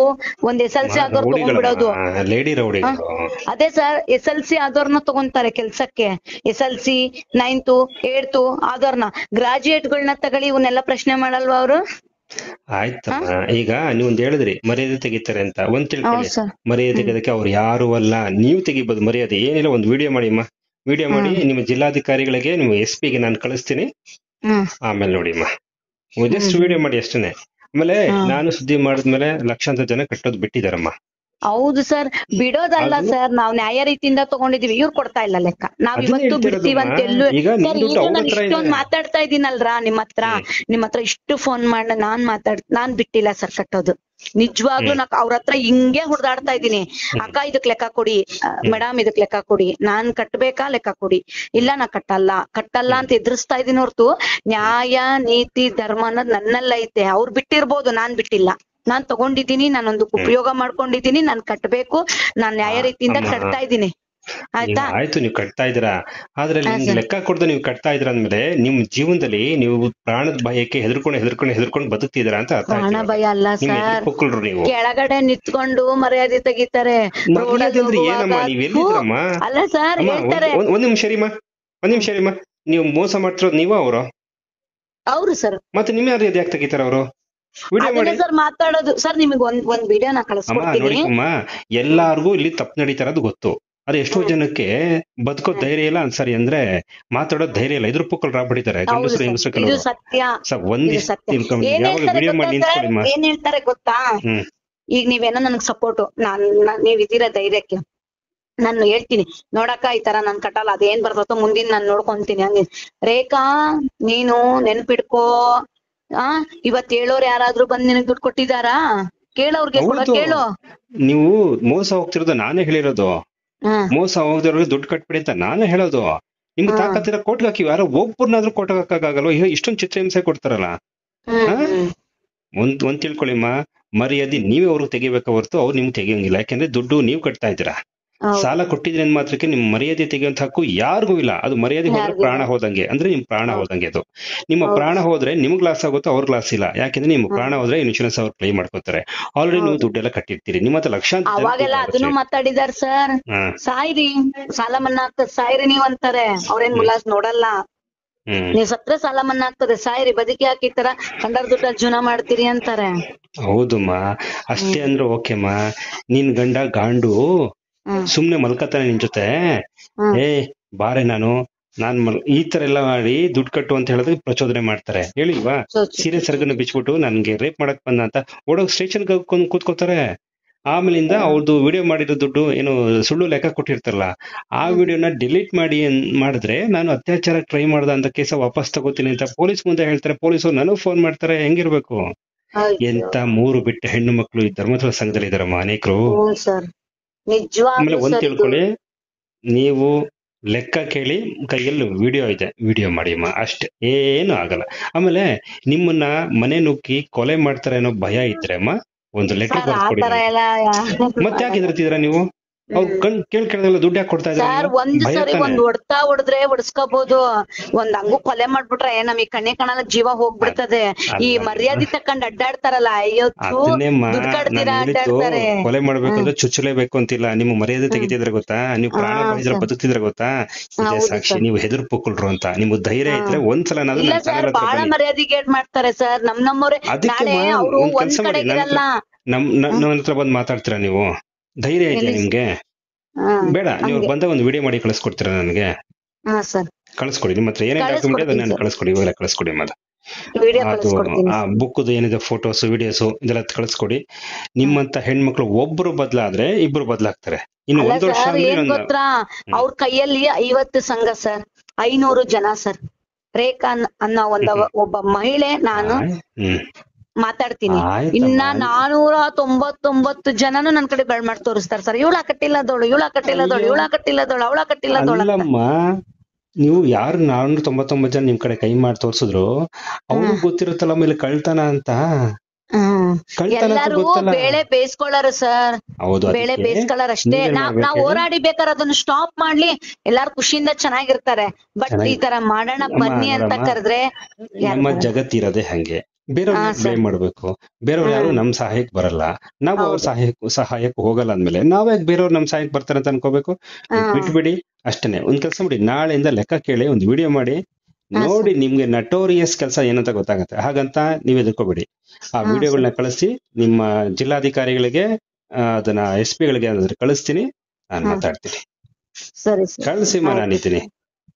ಒಂದ್ SLC ಆದವ್ರು ತಗೊಂಡ್ಬಿಡೋದು. Lady rowdy. ಅದೇ ಸರ್, SLC ಆದವ್ರನ್ನ ತಗೊಂತಾರೆ ಕೆಲ್ಸಕ್ಕೆ. SLC 9th 8th ಆದವ್ರನ್ನ, ಗ್ರಾಜುಯೇಟ್ಗಳನ್ನ ತಗೊಳ್ಳಿ, ಇವನ್ನೆಲ್ಲ ಪ್ರಶ್ನೆ ಮಾಡಲ್ವಾ ಅವರು? ಆಯ್ತಮ್ಮ, ಈಗ ನೀವೊಂದ್ ಹೇಳಿದ್ರಿ ಮರ್ಯಾದೆ ತೆಗಿತಾರೆ ಅಂತ. ಒಂದ್ ತಿಳ್ಕೊಳ್ಳಿ, ಮರ್ಯಾದೆ ತೆಗೆದಕ್ಕೆ ಅವ್ರು ಯಾರು ಅಲ್ಲ, ನೀವು ತೆಗಿಬಹುದು ಮರ್ಯಾದೆ. ಏನಿಲ್ಲ, ಒಂದ್ ವಿಡಿಯೋ ಮಾಡಿಮ್ಮ, ವಿಡಿಯೋ ಮಾಡಿ ನಿಮ್ಮ ಜಿಲ್ಲಾಧಿಕಾರಿಗಳಿಗೆ, ನಿಮ್ಮ SP-ಗೆ ನಾನು ಕಳಿಸ್ತೀನಿ. ಆಮೇಲೆ ನೋಡಿಮ್ಮ, ಜಸ್ಟ್ ವಿಡಿಯೋ ಮಾಡಿ ಅಷ್ಟೇನೆ. ಆಮೇಲೆ ನಾನು ಸುದ್ದಿ ಮಾಡಿದ್ಮೇಲೆ ಲಕ್ಷಾಂತರ ಜನ ಕಟ್ಟೋದು ಬಿಟ್ಟಿದಾರಮ್ಮ. ಹೌದು ಸರ್, ಬಿಡೋದಲ್ಲ ಸರ್, ನಾವ್ ನ್ಯಾಯ ರೀತಿಯಿಂದ ತಗೊಂಡಿದೀವಿ, ಇವ್ರು ಕೊಡ್ತಾ ಇಲ್ಲ ಲೆಕ್ಕ. ನಾವ್ ಇವತ್ತು ಬಿಡ್ತೀವಂತ ಎಲ್ಲೂ ಸರ್. ಈಗ ನಾನು ಇಷ್ಟೊಂದು ಮಾತಾಡ್ತಾ ಇದೀನಲ್ರಾ ನಿಮ್ಮ ಹತ್ರ ಇಷ್ಟು ಫೋನ್ ಮಾಡಿ ನಾನ್ ಬಿಟ್ಟಿಲ್ಲ ಸರ್ ಕಟ್ಟೋದು. ನಿಜವಾಗ್ಲೂ ಅವ್ರ ಹತ್ರ ಹಿಂಗೆ ಹುಡ್ದಾಡ್ತಾ ಇದೀನಿ. ಅಕ್ಕ ಇದಕ್ ಲೆಕ್ಕ ಕೊಡಿ, ಮೇಡಮ್ ಇದಕ್ ಲೆಕ್ಕ ಕೊಡಿ, ನಾನ್ ಕಟ್ಬೇಕಾ, ಲೆಕ್ಕ ಕೊಡಿ. ಇಲ್ಲ ನಾ ಕಟ್ಟಲ್ಲ ಅಂತ ಎದುರಿಸ್ತಾ ಇದೀನಿ ಹೊರ್ತು ನ್ಯಾಯ ನೀತಿ ಧರ್ಮ ಅನ್ನೋದು ನನ್ನೆಲ್ಲ ಐತೆ. ಅವ್ರು ಬಿಟ್ಟಿರ್ಬೋದು, ನಾನ್ ಬಿಟ್ಟಿಲ್ಲ. ನಾನ್ ತಗೊಂಡಿದ್ದೀನಿ, ನಾನೊಂದು ಉಪಯೋಗ ಮಾಡ್ಕೊಂಡಿದ್ದೀನಿ, ನಾನ್ ಕಟ್ಬೇಕು, ನಾನ್ ನ್ಯಾಯ ರೀತಿಯಿಂದ ಕಟ್ತಾ ಇದ್ದೀನಿ. ಆಯ್ತಾ? ಆಯ್ತು, ನೀವು ಕಟ್ತಾ ಇದ್ದೀರಾ, ಆದ್ರೆ ಲೆಕ್ಕ ಕೊಡದೆ ನೀವು ಕಟ್ತಾ ಇದ್ರ ಅಂದ್ಮೇಲೆ ನಿಮ್ ಜೀವನದಲ್ಲಿ ನೀವು ಪ್ರಾಣದ ಭಯಕ್ಕೆ ಹೆದರ್ಕೊಂಡು ಬದುಕ್ತಿದ್ದೀರಾ ಅಂತ ಅರ್ಥ. ಪ್ರಾಣ ಭಯ ಅಲ್ಲ ಸರ್, ನೀವು ಕೆಳಗಡೆ ನಿಂತ್ಕೊಂಡು ಮರ್ಯಾದೆ ತೆಗಿತಾರೆ. ಅಲ್ಲ ಸರ್, ಹೇಳ್ತಾರೆ. ಒಂದ್ ನಿಮಿಷ ರೀಮಾ, ನೀವು ಮೋಸ ಮಾಡ್ತಿರೋದು ನೀವು ಅವರು ಸರ್, ಮತ್ತೆ ನಿಮ್ಮ ಮರ್ಯಾದೆ ಯಾಕೆ ತೆಗಿತಾರ ಅವರು? ಸರ್ ಮಾತಾಡೋದು ಸರ್, ನಿಮಗೆ ಒಂದ್ ವಿಡಿಯೋ ನಾ ಕಳಿಸ್ಕೊಡ್ತೀನಿ. ಎಲ್ಲಾರ್ಗು ಇಲ್ಲಿ ತಪ್ಪು ನಡೀತಾ ಇರೋದು ಗೊತ್ತು. ಅದೇ ಎಷ್ಟೋ ಜನಕ್ಕೆ ಬದುಕೋ ಧೈರ್ಯ ಇಲ್ಲ ಸರಿ ಅಂದ್ರೆ ಮಾತಾಡೋದ್ ಧೈರ್ಯ ಇಲ್ಲ. ಇದ್ರ ಪುಕ್ಕಲ್ ರಾಬಿಟ್ಟಿದ್ದಾರೆ ಗಂಡಸರು ಹೆಂಗಸರು. ಏನ್ ಹೇಳ್ತಾರೆ ಗೊತ್ತಾ? ಈಗ ನೀವೇನೋ ನನಗ್ ಸಪೋರ್ಟ್, ನೀವಿದ್ದೀರ ಧೈರ್ಯಕ್ಕೆ, ನಾನು ಹೇಳ್ತೀನಿ ನೋಡಕ್ಕ ಈ ತರ ನನ್ ಕಟ್ಟಲ್ಲ, ಅದೇನ್ ಬರ್ತೋ ಮುಂದಿನ ನಾನ್ ನೋಡ್ಕೊಂತೀನಿ ಹಂಗೆ. ರೇಖಾ ನೀನು ನೆನ್ಪಿಡ್ಕೋ, ಇವತ್ ಹೇಳೋರ್ ಯಾರಾದ್ರೂ ಬಂದ್ ನಿನಗ್ ದುಡ್ಡು ಕೊಟ್ಟಿದಾರಾ? ಕೇಳೋರ್ಗೆ ಕೇಳು. ನೀವು ಮೋಸ ಹೋಗ್ತಿರೋದು ನಾನೇ ಹೇಳಿರೋದು. ಹಾ ಮೋಸ ಹೋಗ್ದವ್ರಿಗೆ ದುಡ್ಡು ಕಟ್ಬಿಡಿ ಅಂತ ನಾನೇ ಹೇಳೋದು. ನಿಮ್ಗೆ ತಾಕತ್ತಿರ ಕೋರ್ಟ್ಗೆ ಹಾಕಿ, ಯಾರೋ ಒಬ್ಬರನ್ನಾದ್ರೂ ಕೋರ್ಟ್ಗೆ ಹಾಕಕ್ಕಾಗಲ್ಲ. ಇಷ್ಟೊಂದು ಚಿತ್ರಹಿಂಸೆ ಕೊಡ್ತಾರಲ್ಲ. ಹಾ ಒಂದ್ ತಿಳ್ಕೊಳ್ಳಿಮ್ಮ, ಮರ್ಯಾದೆ ನೀವೇ ಅವ್ರಿಗೆ ತೆಗಿಬೇಕ ಹೊರತು ಅವ್ರು ನಿಮ್ಗೆ ತೆಗಿಯಂಗಿಲ್ಲ. ಯಾಕಂದ್ರೆ ದುಡ್ಡು ನೀವು ಕಟ್ತಾ ಇದ್ದೀರಾ. ಸಾಲ ಕೊಟ್ಟಿದ್ರೆ ಮಾತ್ರಕ್ಕೆ ನಿಮ್ ಮರ್ಯಾದೆ ತೆಗೆಯುವಂತ ಹಕ್ಕು ಯಾರಿಗೂ ಇಲ್ಲ. ಅದು ಮರ್ಯಾದೆ ಹೋದ್ರೆ ಪ್ರಾಣ ಹೋದಂಗೆ, ಅಂದ್ರೆ ನಿಮ್ ಪ್ರಾಣ ಹೋದಂಗೆ. ಅದು ನಿಮ್ಮ ಪ್ರಾಣ ಹೋದ್ರೆ ನಿಮ್ಗ್ ಲಾಸ್ ಆಗುತ್ತೋ ಅವ್ರಿಗೆ ಲಾಸ್ ಇಲ್ಲ. ಯಾಕಂದ್ರೆ ನಿಮ್ ಪ್ರಾಣ ಹೋದ್ರೆ ಇನ್ಶೂರೆನ್ಸ್ ಅವ್ರು ಕ್ಲೈಮ್ ಮಾಡ್ಕೋತಾರೆ. ಆಲ್ರೆಡಿ ನೀವು ದುಡ್ಡೆಲ್ಲ ಕಟ್ಟಿರ್ತೀರಿ. ನಿಮ್ಮ ಹತ್ರ ಲಕ್ಷಾಂತರ ಅವಾಗೆಲ್ಲ ಅದನ್ನು ಮಾತಾಡಿದಾರ ಸರ್. ಸಾಯ್ರಿ, ಸಾಲ ಮನ್ನಾ ಆಗ್ತದೆ, ಸಾಯ್ರಿ ನೀವ್ ಅಂತಾರೆ. ಅವ್ರೇನ್ ಮುಲಾಸ್ ನೋಡಲ್ಲ. ನೀವ್ ಸತ್ರ ಸಾಲ ಮನ್ನಾ ಆಗ್ತದೆ, ಸಾಯ್ರಿ, ಬದುಕಿ ಹಾಕಿ ತರ ಕಂಡರ್ ದುಡ್ಡ ಜೀವನ ಮಾಡ್ತೀರಿ ಅಂತಾರೆ. ಹೌದಮ್ಮ, ಅಷ್ಟೇ ಅಂದ್ರೆ ಓಕೆಮ್ಮ. ನಿನ್ ಗಂಡ ಗಾಂಡು ಸುಮ್ನೆ ಮಲ್ಕತಾನೆ ನಿನ್ ಜೊತೆ, ಬಾರೆ ನಾನ್ ಈ ತರ ಎಲ್ಲ ಮಾಡಿ ದುಡ್ಡು ಕಟ್ಟು ಅಂತ ಹೇಳೋದಕ್ಕೆ ಪ್ರಚೋದನೆ ಮಾಡ್ತಾರೆ. ಹೇಳಿಲ್ವಾ? ಸೀರೆ ಸೆರಗನ್ನ ಬಿಚ್ಬಿಟ್ಟು ನನ್ಗೆ ರೇಪ್ ಮಾಡಕ್ ಬಂದ ಅಂತ ಓಡೋಗ್ ಸ್ಟೇಷನ್ ಕೂತ್ಕೋತಾರೆ. ಆಮೇಲಿಂದ ಅವ್ರದ್ದು ವಿಡಿಯೋ ಮಾಡಿರೋ ದುಡ್ಡು ಏನು ಸುಳ್ಳು ಲೆಕ್ಕ ಕೊಟ್ಟಿರ್ತಾರಲ್ಲ, ಆ ವಿಡಿಯೋನ ಡಿಲೀಟ್ ಮಾಡಿದ್ರೆ ನಾನು ಅತ್ಯಾಚಾರ ಟ್ರೈ ಮಾಡ್ದ ಅಂತ ಕೇಸ ವಾಪಸ್ ತಗೋತೀನಿ ಅಂತ ಪೊಲೀಸ್ ಮುಂದೆ ಹೇಳ್ತಾರೆ. ಪೊಲೀಸರು ನನಗ್ ಫೋನ್ ಮಾಡ್ತಾರೆ. ಹೆಂಗಿರ್ಬೇಕು? ಎಂತ ಮೂರು ಬಿಟ್ಟ ಹೆಣ್ಣು ಮಕ್ಕಳು ಈ ಧರ್ಮಸ್ಥಳ ಸಂಘದಲ್ಲಿ ಇದಾರಮ್ಮ ಅನೇಕರು. ಆಮೇಲೆ ಒಂದ್ ತಿಳ್ಕೊಳ್ಳಿ, ನೀವು ಲೆಕ್ಕ ಕೇಳಿ, ಕೈಯಲ್ಲಿ ವಿಡಿಯೋ ಇದೆ, ವಿಡಿಯೋ ಮಾಡಿ ಅಮ್ಮ, ಅಷ್ಟೇ, ಏನು ಆಗಲ್ಲ. ಆಮೇಲೆ ನಿಮ್ಮನ್ನ ಮನೆ ನುಗ್ಗಿ ಕೊಲೆ ಮಾಡ್ತಾರೆ ಅನ್ನೋ ಭಯ ಇದ್ರೆ ಅಮ್ಮ ಒಂದು ಲೆಟರ್ ಬರ್ಕೊಡಿ. ಮತ್ತೆ ಯಾಕೆ ಹೆದರ್ತಿದ್ದೀರಾ ನೀವು? ಅವ್ರು ಕೇಳ್ದಲ್ಲ ದುಡ್ಡು ಯಾಕೆ ಕೊಡ್ತಾ ಸರ್? ಒಂದ್ ಸರಿ ಒಂದ್ ಹೊಡ್ತಾ ಹೊಡೆದ್ರೆ ಹೊಡ್ಸ್ಕೋಬಹುದು. ಒಂದ್ ಹಂಗು ಕೊಲೆ ಮಾಡ್ಬಿಟ್ರೆ ನಮಗ್ ಕಣ್ಣೆ ಕಾಣಲ್ಲ, ಜೀವ ಹೋಗ್ಬಿಡ್ತದೆ. ಈ ಮರ್ಯಾದೆ ತಕೊಂಡ್ ಅಡ್ಡಾಡ್ತಾರಲ್ಲ, ಅಯ್ಯೋ ದುಡ್ಡು ಕಡ್ತೀರಾ ಅಡ್ಡಾಡ್ತಾರೆ. ಕೊಲೆ ಮಾಡ್ಬೇಕಂದ್ರೆ ಚುಚ್ಚಲೇಬೇಕು ಅಂತಿಲ್ಲ. ನಿಮ್ಮ ಮರ್ಯಾದೆ ತೆಗಿತಿದ್ರೆ ಗೊತ್ತಾ? ನೀವು ಪ್ರಾಣ ಬಯಸಿದ್ರೆ ಬದುಕ್ತಿದ್ರೆ ಗೊತ್ತಾ? ಇದೇ ಸಾಕ್ಷಿ. ನೀವು ಹೆದರ್ ಪುಕ್ಕಳ್ರು ಅಂತ. ನಿಮ್ಗೆ ಧೈರ್ಯ ಇದ್ರೆ ಒಂದ್ಸಲ ಬಹಳ ಮರ್ಯಾದೆಗೆ ಮಾಡ್ತಾರೆ ಸರ್. ನಮ್ಮವ್ರೆ ನಾಳೆ ಅವರು ಒಂದ್ ಕಡೆ ಇರಲ್ಲ. ನಮ್ಮ ಹತ್ರ ಬಂದ್ ಮಾತಾಡ್ತೀರಾ ನೀವು? ಧೈರ್ಯ ಇದೆಯಾ ನಿಮ್ಗೆ? ಬೇಡ, ನೀವು ಬಂದ ಒಂದು ವಿಡಿಯೋ ಮಾಡಿ ಕಳಿಸ್ಕೊಡ್ತೀರಾ ನನಗೆ? ಕಳಿಸ್ಕೊಡಿ. ನಿಮ್ಮ ಹತ್ರ ಏನೇ ಡಾಕ್ಯುಮೆಂಟ್ ಇದೆ ನಾನು ಕಳಿಸ್ಕೊಡಿ, ಇವೆಲ್ಲ ಕಳಿಸ್ಕೊಡಿ. ಅದು ಆ ಬುಕ್ದು ಏನಿದೆ ಫೋಟೋಸ್ ವಿಡಿಯೋಸ್ ಇದೆಲ್ಲ ಕಳಿಸ್ಕೊಡಿ. ನಿಮ್ಮಂತ ಹೆಣ್ಮಕ್ಳು ಒಬ್ರು ಬದಲಾದ್ರೆ ಇಬ್ರು ಬದಲಾಗ್ತಾರೆ. ಇನ್ನು ಒಂದ್ ವರ್ಷ ಅವ್ರ ಕೈಯಲ್ಲಿ 50 ಸಂಘ ಸರ್, 500 ಜನ ಸರ್. ರೇಖಾ ಅನ್ನೋ ಒಬ್ಬ ಮಹಿಳೆ ನಾನು ಮಾತಾಡ್ತೀನಿ. ಇನ್ನ 499 ಜನನು ನನ್ ಕಡೆ ಬೆಳ್ ಮಾಡಿ ತೋರಿಸ್ತಾರೆ ಸರ್. ಇವಳ ಕಟ್ಟಿಲ್ಲದೋಳು, ಇವಳ ಕಟ್ಟಿಲ್ಲದೋಳು, ಇವಳ ಕಟ್ಟಿಲ್ಲದೋಳು, ಅವಳ ಕಟ್ಟಿಲ್ಲದೋಳು. ನೀವು ಯಾರು 499 ಜನ ನಿಮ್ ಕಡೆ ಕೈ ಮಾಡಿ ತೋರ್ಸಿದ್ರು ಅವ್ರು ಗೊತ್ತಿರುತ್ತಲ್ಲ ಆಮೇಲೆ ಕಳ್ತನ ಅಂತ. ಎಲ್ಲಾರು ಬೇಳೆ ಬೇಯಿಸ್ಕೊಳ್ಳಾರು ಸರ್, ಬೇಳೆ ಬೇಯಿಸ್ಕೊಳ್ಳಾರ ಅಷ್ಟೇ. ನಾವ್ ಹೋರಾಡಿ ಬೇಕಾದ್ರೆ ಅದನ್ನ ಸ್ಟಾಪ್ ಮಾಡ್ಲಿ, ಎಲ್ಲಾರು ಖುಷಿಯಿಂದ ಚೆನ್ನಾಗಿರ್ತಾರೆ. ಬಟ್ ಈ ತರ ಮಾಡೋಣ ಬನ್ನಿ ಅಂತ ಕರೆದ್ರೆ ನಮ್ಮ ಜಗತ್ತಿರೋದೇ ಹಂಗೆ. ಬೇರೆಯವ್ರನ್ನ ಬ್ಲೇಮ್ ಮಾಡ್ಬೇಕು. ಬೇರೆಯವ್ರು ಯಾರು ನಮ್ ಸಹಾಯಕ್ ಬರಲ್ಲ, ನಾವು ಅವ್ರ ಸಹಾಯಕ್ಕೆ ಹೋಗಲ್ಲ ಅಂದ್ಮೇಲೆ ನಾವ್ಯಾಕೆ ಬೇರೆಯವ್ರು ನಮ್ ಸಹಾಯಕ್ ಬರ್ತಾರೆ ಅಂತ ಅನ್ಕೋಬೇಕು? ಬಿಟ್ಬಿಡಿ ಅಷ್ಟೇನೆ. ಒಂದ್ ಕೆಲಸ ಮಾಡಿ, ನಾಳೆಯಿಂದ ಲೆಕ್ಕ ಕೇಳಿ ಒಂದು ವಿಡಿಯೋ ಮಾಡಿ ನೋಡಿ. ನಿಮ್ಗೆ ನಟೋರಿಯಸ್ ಕೆಲಸ ಏನಂತ ಗೊತ್ತಾಗತ್ತೆ. ಹಾಗಂತ ನೀವ್ ಎದುರ್ಕೋಬೇಡಿ. ಆ ವಿಡಿಯೋಗಳನ್ನ ಕಳಿಸಿ ನಿಮ್ಮ ಜಿಲ್ಲಾಧಿಕಾರಿಗಳಿಗೆ, ಅದನ್ನ SP ಗಳಿಗೆ ಕಳಿಸ್ತೀನಿ, ನಾನ್ ಮಾತಾಡ್ತೀನಿ. ಕಳಿಸಿ ನಾನಿದ್ದೀನಿ.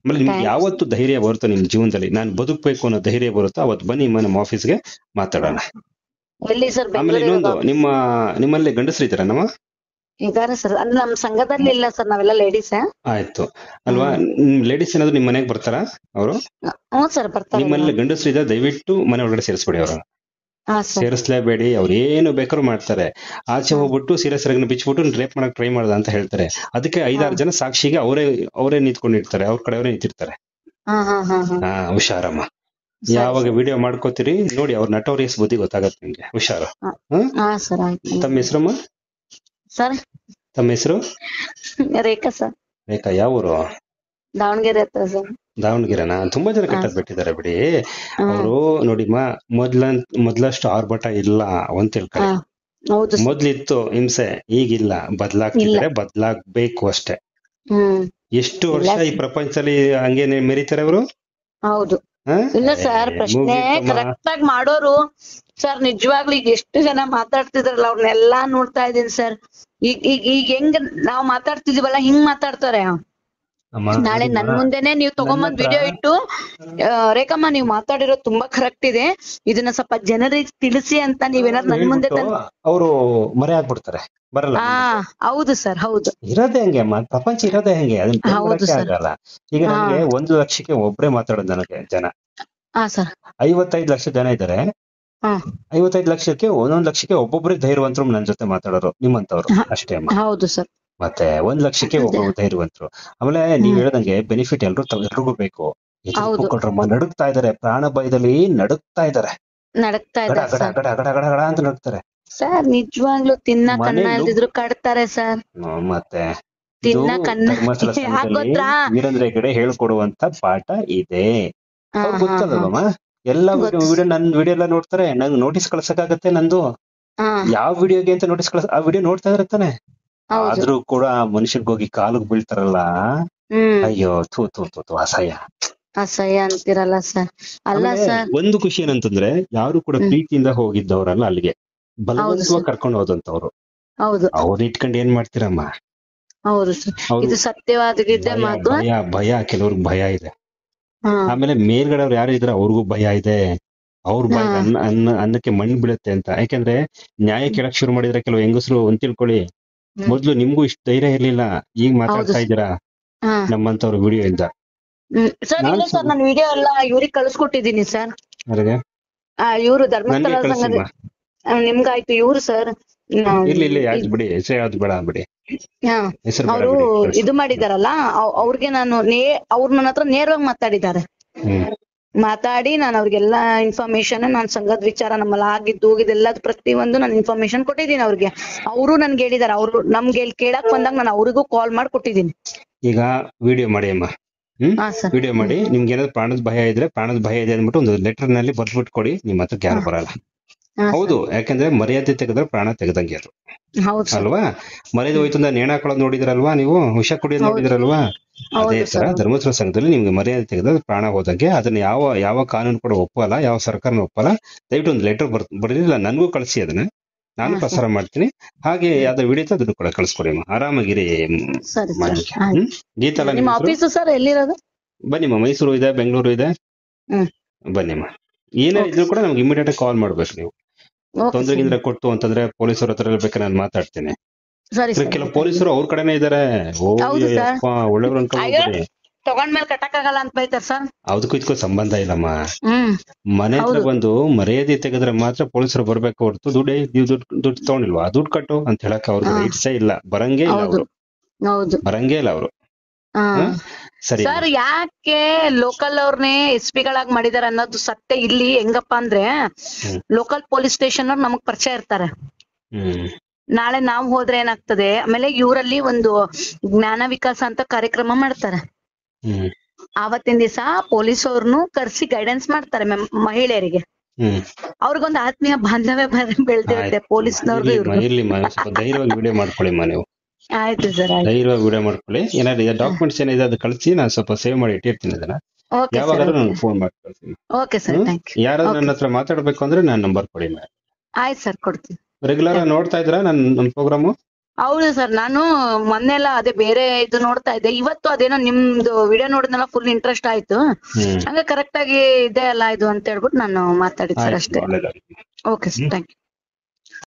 ಆಮೇಲೆ ನಿಮ್ಗೆ ಯಾವತ್ತು ಧೈರ್ಯ ಬರುತ್ತೋ ನಿಮ್ ಜೀವನದಲ್ಲಿ, ನಾನ್ ಬದುಕ್ಬೇಕು ಅನ್ನೋ ಧೈರ್ಯ ಬರುತ್ತೋ ಅವತ್ತು ಬನ್ನಿ ನಮ್ಮ ಆಫೀಸ್ಗೆ ಮಾತಾಡೋಣ. ಆಮೇಲೆ ಇನ್ನೊಂದು, ನಿಮ್ಮಲ್ಲಿ ಗಂಡಸರು ಇದ್ದಾರ? ನಮ್ಮ ಇದಾರೆ ಸರ್, ಅಂದ್ರೆ ನಮ್ ಸಂಘದಲ್ಲಿ ಇಲ್ಲ ಸರ್, ನಾವೆಲ್ಲ ಲೇಡೀಸ್. ಆಯ್ತು ಅಲ್ವಾ? ಲೇಡೀಸ್ ಏನಾದ್ರು ನಿಮ್ ಮನೆಗೆ ಬರ್ತಾರ ಅವರು? ಸರ್ ಬರ್ತಾರೆ. ನಿಮ್ಮಲ್ಲಿ ಗಂಡಸರು ಇದ್ದಾರೆ, ದಯವಿಟ್ಟು ಮನೆ ಒಳಗಡೆ ಸೇರಿಸ್ಬಿಡಿ. ಅವ್ರ ಸೇರಿಸ್ಲೇಬೇಡಿ. ಅವ್ರು ಏನು ಬೇಕಾದ್ರು ಮಾಡ್ತಾರೆ. ಆಚೆ ಹೋಗ್ಬಿಟ್ಟು ಸೀರೆ ಸೆರಗನ್ನ ಬಿಚ್ಬಿಟ್ಟು ರೇಪ್ ಮಾಡಕ್ ಟ್ರೈ ಮಾಡ್ದ ಅಂತ ಹೇಳ್ತಾರೆ. ಅದಕ್ಕೆ 5-6 ಜನ ಸಾಕ್ಷಿಗೆ ಅವರೇ ನಿಂತ್ಕೊಂಡಿರ್ತಾರೆ, ಅವ್ರ ಕಡೆ ಅವರೇ ನಿಂತಿರ್ತಾರೆ. ಹುಷಾರಮ್ಮ. ಯಾವಾಗ ವಿಡಿಯೋ ಮಾಡ್ಕೋತೀರಿ ನೋಡಿ, ಅವ್ರ ನಟೋರಿಯಸ್ ಬುದ್ಧಿ ಗೊತ್ತಾಗತ್ತೆ ನಿಮ್ಗೆ. ಹುಷಾರು. ತಮ್ಮ ಹೆಸರಮ್ಮ? ಸರ್ ತಮ್ಮ ಹೆಸರು? ರೇಖಾ ಸರ್. ರೇಖಾ, ಯಾವ ಊರು? ದಾವಣಗೆರೆ ಹತ್ರ ಸರ್. ದಾವಣಗೆರೆನಾ? ತುಂಬಾ ಜನ ಕಟ್ಟದ್ ಬಿಟ್ಟಿದ್ದಾರೆ ಬಿಡಿ. ಅವರು ನೋಡಿಮ್ಮ, ಮೊದ್ಲಷ್ಟು ಆರ್ಭಟ ಇಲ್ಲ ಅಂತ ತಿಳ್ಕೊಳ್ಳಿ. ಮೊದ್ಲಿತ್ತು ಹಿಂಸೆ, ಈಗಿಲ್ಲ. ಬದ್ಲಾಗ್ತಿದ್ದಾರೆ, ಬದ್ಲಾಗ್ಬೇಕು ಅಷ್ಟೇ. ಎಷ್ಟು ವರ್ಷ ಈ ಪ್ರಪಂಚದಲ್ಲಿ ಹಂಗೇನೆ ಮೆರೀತಾರೆ ಅವರು? ಹೌದು. ಇಲ್ಲ ಸರ್, ಪ್ರಶ್ನೆ ಕರೆಕ್ಟ್ ಆಗಿ ಮಾಡೋರು ಸರ್. ನಿಜವಾಗ್ಲೂ ಈಗ ಎಷ್ಟು ಜನ ಮಾತಾಡ್ತಿದ್ರಲ್ಲ, ಅವ್ರನ್ನೆಲ್ಲಾ ನೋಡ್ತಾ ಇದೀನಿ ಸರ್. ಈಗ ಹೆಂಗ್ ನಾವ್ ಮಾತಾಡ್ತಿದೀವಲ್ಲ ಹಿಂಗ್ ಮಾತಾಡ್ತಾರೆ. ನಾಳೆ ನನ್ ಮುಂದೆನೆ ನೀವ್ ತಗೊಂಬಂದ್ ವಿಡಿಯೋ ಇಟ್ಟು, ರೇಖಮ್ಮ ನೀವ್ ಮಾತಾಡಿರೋದು ತುಂಬಾ ಕರೆಕ್ಟ್ ಇದೆ, ಇದನ್ನ ಸ್ವಲ್ಪ ಜನರಿಗೆ ತಿಳಿಸಿ ಅಂತ ನೀವೇನಾದ್ರು ನನ್ ಮುಂದೆ ಅವರು ಮರೆ ಆಗ್ಬಿಡ್ತಾರೆ, ಬರಲ್ಲ. ಹೌದು ಸರ್, ಹೌದು. ಇರೋದೇ ಹಂಗೆ ಅಮ್ಮ, ಪ್ರಪಂಚ ಇರೋದೇ ಹಂಗೆ. ಅದನ್ನ ಆಗಲ್ಲ. ಈಗ ನನಗೆ 1 ಲಕ್ಷಕ್ಕೆ ಒಬ್ರೇ ಮಾತಾಡೋದು ನನಗೆ ಜನ. 55 ಲಕ್ಷ ಜನ ಇದ್ದಾರೆ. 55 ಲಕ್ಷಕ್ಕೆ 1 ಲಕ್ಷಕ್ಕೆ ಒಬ್ಬೊಬ್ಬರೇ ಧೈರ್ಯವಂತರು ನನ್ನ ಜೊತೆ ಮಾತಾಡೋರು ನಿಮ್ಮಂತವ್ರು ಅಷ್ಟೇ ಅಮ್ಮ. ಹೌದು ಸರ್. ಮತ್ತೆ 1 ಲಕ್ಷಕ್ಕೆ ಒಬ್ಬೊಬ್ರು ಧೈರ್ಯವಂತರು. ಆಮೇಲೆ ನೀವ್ ಹೇಳ್ದಂಗೆ ಬೆನಿಫಿಟ್ ಎಲ್ರಿಗೂ ಬೇಕು. ಕೊಟ್ರಮ್ಮ ನಡುಕ್ತಾ ಇದಾರೆ, ಪ್ರಾಣ ಭಯದಲ್ಲಿ ನಡುಕ್ತಾ ಇದಾರೆ, ಗಡ ಅಂತ ನಡುಕ್ತಾರೆ ಸರ್. ನಿಜವಾಗ್ಲೂ ತಿನ್ನ ಕಣ್ಣ ಇಲ್ದಿದ್ರು ಕಡ್ತಾರೆ ಸರ್. ಮತ್ತೆ ಧರ್ಮಸ್ಥಳ ಸಂಘದಲ್ಲಿ ವೀರೇಂದ್ರ ಹೆಗಡೆ ಹೇಳ್ಕೊಡುವಂತ ಪಾಠ ಇದೆ. ಅವ್ರು ಗೊತ್ತದಮ್ಮ, ಎಲ್ಲ ವಿಡಿಯೋ ನನ್ ವಿಡಿಯೋ ಎಲ್ಲ ನೋಡ್ತಾರೆ. ನಂಗೆ ನೋಟಿಸ್ ಕಳ್ಸಕ್ಕಾಗತ್ತೆ ನಂದು ಯಾವ ವಿಡಿಯೋಗೆ ಅಂತ ನೋಟಿಸ್ ಆ ವಿಡಿಯೋ ನೋಡ್ತಾ ಇರತ್ತಾನೆ. ಆದ್ರೂ ಕೂಡ ಮನುಷ್ಯರ್ಗ್ ಹೋಗಿ ಕಾಲಿಗೆ ಬೀಳ್ತಾರಲ್ಲ, ಅಯ್ಯೋ ಥೂ ಥೂ ಥೂ ಥೂ ಅಸಹ್ಯ ಅಂತಿರಲ್ಲ ಸರ್. ಅಲ್ಲ ಸರ್, ಒಂದು ಖುಷಿ ಏನಂತಂದ್ರೆ ಯಾರು ಕೂಡ ಪ್ರೀತಿಯಿಂದ ಹೋಗಿದ್ದವ್ರಲ್ಲ ಅಲ್ಲಿಗೆ ಬಲವಂತವಾಗಿ ಕರ್ಕೊಂಡು ಹೋದಂತವ್ರು. ಅವ್ರ ಇಟ್ಕೊಂಡು ಏನ್ ಮಾಡ್ತೀರಮ್ಮ? ಹೌದು ಸರ್, ಇದು ಸತ್ಯವಾದ ಮಾತು. ಭಯ ಕೆಲವ್ರಿಗೆ ಭಯ ಇದೆ. ಆಮೇಲೆ ಮೇಲ್ಗಡೆ ಅವ್ರು ಯಾರು ಇದ್ರೆ ಅವ್ರಿಗೂ ಭಯ ಇದೆ. ಅವ್ರ ಭಯ ಅನ್ನಕ್ಕೆ ಮಣ್ಣು ಬೀಳುತ್ತೆ ಅಂತ. ಯಾಕೆಂದ್ರೆ ನ್ಯಾಯ ಕೇಳಕ್ ಶುರು ಮಾಡಿದ್ರೆ ಕೆಲವು ಹೆಂಗಸರು ಒಂದ್ ತಿಳ್ಕೊಳ್ಳಿ, ಮೊದ್ಲು ನಿಮ್ಗೂ ಇಷ್ಟು ಧೈರ್ಯ ಇರ್ಲಿಲ್ಲ, ಈಗ ಮಾತಾಡ್ತಾ ಇದ್ದೀರಾ ನಮ್ಮಂತವ್ರ ವಿಡಿಯೋ ಇಂದ. ಸರ್ ಇಲ್ಲ ಸರ್, ನಾನು ವಿಡಿಯೋ ಎಲ್ಲ ಇವ್ರಿಗೆ ಕಳ್ಸ್ಕೊಟ್ಟಿದ್ದೀನಿ ಸರ್. ಇವ್ರು ಧರ್ಮಸ್ಥಳ ಸಂಘದ ನಿಮ್ಗಾಯ್ತು ಇವ್ರು ಸರ್. ಬಿಡಿ, ಹೆಸರು ಯಾವ್ದು ಬೇಡ ಬಿಡಿ. ಅವರು ಇದು ಮಾಡಿದಾರಲ್ಲ, ಅವ್ರಿಗೆ ನಾನು ಅವ್ರು ನನ್ನ ಹತ್ರ ನೇರವಾಗಿ ಮಾತಾಡಿದ್ದಾರೆ. ಮಾತಾಡಿ ನಾನು ಅವ್ರಿಗೆಲ್ಲಾ ಇನ್ಫಾರ್ಮೇಶನ್, ನಾನ್ ಸಂಘದ ವಿಚಾರ ನಮ್ಮಲ್ಲಿ ಆಗಿದ್ದು ಹೋಗಿದ್ದೆಲ್ಲ ಪ್ರತಿಯೊಂದು ನಾನು ಇನ್ಫಾರ್ಮೇಶನ್ ಕೊಟ್ಟಿದ್ದೀನಿ ಅವ್ರಿಗೆ. ಅವರು ನನ್ಗೆ ಹೇಳಿದಾರೆ, ಅವ್ರು ನಮ್ಗೆ ಕೇಳಕ್ ಬಂದಾಗ ನಾನು ಅವ್ರಿಗೂ ಕಾಲ್ ಮಾಡಿ ಕೊಟ್ಟಿದ್ದೀನಿ. ಈಗ ವಿಡಿಯೋ ಮಾಡಿ ಅಮ್ಮ, ವಿಡಿಯೋ ಮಾಡಿ. ನಿಮ್ಗೆ ಏನಾದ್ರು ಪ್ರಾಣದ ಭಯ ಇದ್ರೆ, ಪ್ರಾಣದ ಭಯ ಇದೆ ಅಂದ್ಬಿಟ್ಟು ಒಂದು ಲೆಟರ್ ನಲ್ಲಿ ಬರ್ದ್ಬಿಟ್ಟು ಕೊಡಿ. ನಿಮ್ ಹತ್ರಕ್ಕೆ ಯಾರು ಬರಲ್ಲ. ಹೌದು, ಯಾಕಂದ್ರೆ ಮರ್ಯಾದೆ ತೆಗೆದ್ರೆ ಪ್ರಾಣ ತೆಗೆದಂಗೆ ಅದು ಅಲ್ವಾ? ಮರ್ಯಾದೆ ಹೋಯ್ತು ಅಂದ್ರೆ ನೇಣ ಹಾಕೊಳ್ಳೋದು ನೋಡಿದ್ರಲ್ವಾ ನೀವು, ವಿಷ ಕುಡಿಯೋದು ನೋಡಿದ್ರಲ್ವಾ? ಅದೇ ತರ ಧರ್ಮಸ್ಥಳ ಸಂಘದಲ್ಲಿ ನಿಮ್ಗೆ ಮರ್ಯಾದೆ ತೆಗೆದ್ರೆ ಪ್ರಾಣ ಹೋದಂಗೆ. ಅದನ್ನ ಯಾವ ಕಾನೂನು ಕೂಡ ಒಪ್ಪಲ್ಲ, ಯಾವ ಸರ್ಕಾರನ ಒಪ್ಪಲ್ಲ. ದಯವಿಟ್ಟು ಒಂದು ಲೆಟರ್ ಬರ್ದಿಲ್ಲ, ನನ್ಗೂ ಕಳಿಸಿ, ಅದನ್ನ ನಾನು ಪ್ರಸಾರ ಮಾಡ್ತೀನಿ. ಹಾಗೆ ಯಾವ್ದು ವಿಡಿಯೋ ಅದನ್ನು ಕೂಡ ಕಳ್ಸ್ಕೊಡಿ. ಆರಾಮಾಗಿರಿ. ಗೀತಾ ಬನ್ನಿಮ್ಮ, ಮೈಸೂರು ಇದೆ, ಬೆಂಗಳೂರು ಇದೆ, ಬನ್ನಿಮ್ಮ. ಏನೇ ಇದ್ರು ಕೂಡ ನಮ್ಗೆ ಇಮಿಡಿಯೇಟ್ ಕಾಲ್ ಮಾಡ್ಬೇಕು ನೀವು. ತೊಂದರೆಗಿಂದ್ರೆ ಕೊಟ್ಟು ಅಂತಂದ್ರೆ ಪೊಲೀಸರ ಹತ್ರ ಬೇಕಾದ್ರೆ ನಾನು ಮಾತಾಡ್ತೀನಿ. ಕೆಲವು ಪೊಲೀಸರು ಅವ್ರ ಕಡೆನೇ ಇದಾರೆ. ಒಳ್ಳೆಯವ್ರು ಅನ್ಕೊಂಡ್ಬಿಡಿ. ತಗೊಂಡ್ಮೇಲೆ ಕಟ್ಟಕ್ಕಾಗಲ್ಲ ಅಂತ ಬೈತಾರ ಸರ್. ಅದಕ್ಕೂ ಇದಕ್ಕೂ ಸಂಬಂಧ ಇಲ್ಲಮ್ಮ. ಮನೆ ಹತ್ರ ಬಂದು ಮರ್ಯಾದೆ ತೆಗೆದ್ರೆ ಮಾತ್ರ ಪೊಲೀಸರು ಬರ್ಬೇಕು ಹೊರತು ದುಡ್ಡು ತಗೊಂಡಿಲ್ವಾ ದುಡ್ಡು ಕಟ್ಟು ಅಂತ ಹೇಳಕ್ ಅವ್ರಿಗೆ ರೈಟ್ಸೇ ಇಲ್ಲ. ಬರಂಗೇ ಇಲ್ಲ ಅವರು, ಬರಂಗೇ ಇಲ್ಲ ಅವರು. ಸರ್ ಯಾಕೆ ಲೋಕಲ್ ಅವ್ರನ್ನೇ ಎಸ್ ಪಿ ಗಳಾಗಿ ಮಾಡಿದಾರೆ ಅನ್ನೋದು ಸತ್ಯ. ಇಲ್ಲಿ ಹೆಂಗಪ್ಪ ಅಂದ್ರೆ ಲೋಕಲ್ ಪೊಲೀಸ್ ಸ್ಟೇಷನ್ ಅವ್ರು ನಮಗ್ ಪರಿಚಯ ಇರ್ತಾರೆ. ನಾಳೆ ನಾವ್ ಹೋದ್ರೆ ಏನಾಗ್ತದೆ, ಆಮೇಲೆ ಇವರಲ್ಲಿ ಒಂದು ಜ್ಞಾನ ವಿಕಾಸ ಅಂತ ಕಾರ್ಯಕ್ರಮ ಮಾಡ್ತಾರೆ. ಆವತ್ತಿನ ದಿವಸ ಪೊಲೀಸ್ ಅವ್ರನ್ನು ಕರ್ಸಿ ಗೈಡೆನ್ಸ್ ಮಾಡ್ತಾರೆ ಮಹಿಳೆಯರಿಗೆ. ಅವ್ರಿಗೊಂದು ಆತ್ಮೀಯ ಬಾಂಧವ್ಯ ಬೆಳ್ದಿರುತ್ತೆ ಪೊಲೀಸ್ನವ್ರು. ವಿಡಿಯೋ ಮಾಡ್ಕೊಳ್ಳಿ ನೀವು. ಆಯ್ತು ಸರ್, ಧೈರ್ಯವಾಗಿ ವಿಡಿಯೋ ಮಾಡ್ಕೊಳ್ಳಿ. ಏನಾದ್ರು ಡಾಕ್ಯುಮೆಂಟ್ಸ್ ಏನಿದೆ ಅದು ಕಳಿಸಿ, ನಾನು ಸ್ವಲ್ಪ ಸೇವ್ ಮಾಡಿ ಇಟ್ಟಿರ್ತೀನಿ. ಅದನ್ನ ಯಾವಾಗಾದ್ರೂ ನಾನು ಫೋನ್ ಮಾಡಿ ಕಳ್ತೀನಿ. Okay sir, thank you. ಯಾರಾದ್ರೂ ನನ್ನ ಹತ್ರ ಮಾತಾಡ್ಬೇಕು ಅಂದ್ರೆ ನಾನು ನಂಬರ್ ಕೊಡಿ. ಆಯ್ತು ಸರ್, ಕೊಡ್ತೀನಿ. ರೆಗ್ಯುಲರ್ ನೋಡ್ತಾ ಇದ್ರಾ ನನ್ನ ಪ್ರೋಗ್ರಾಮು? ಹೌದು ಸರ್, ನಾನು ಮೊನ್ನೆಲ್ಲ ಅದೇ ಬೇರೆ ಇದು ನೋಡ್ತಾ ಇದ್ದೆ. ಇವತ್ತು ಅದೇನೋ ನಿಮ್ದು ವಿಡಿಯೋ ನೋಡಿದ್ನಲ್ಲ, ಫುಲ್ ಇಂಟ್ರೆಸ್ಟ್ ಆಯ್ತು. ಹಂಗ ಕರೆಕ್ಟ್ ಆಗಿ ಇದೆ ಅಲ್ಲ ಇದು ಅಂತ ಹೇಳ್ಬಿಟ್ಟು ನಾನು ಮಾತಾಡಿದ್ ಸರ್ ಅಷ್ಟೇ. Okay sir, thank you.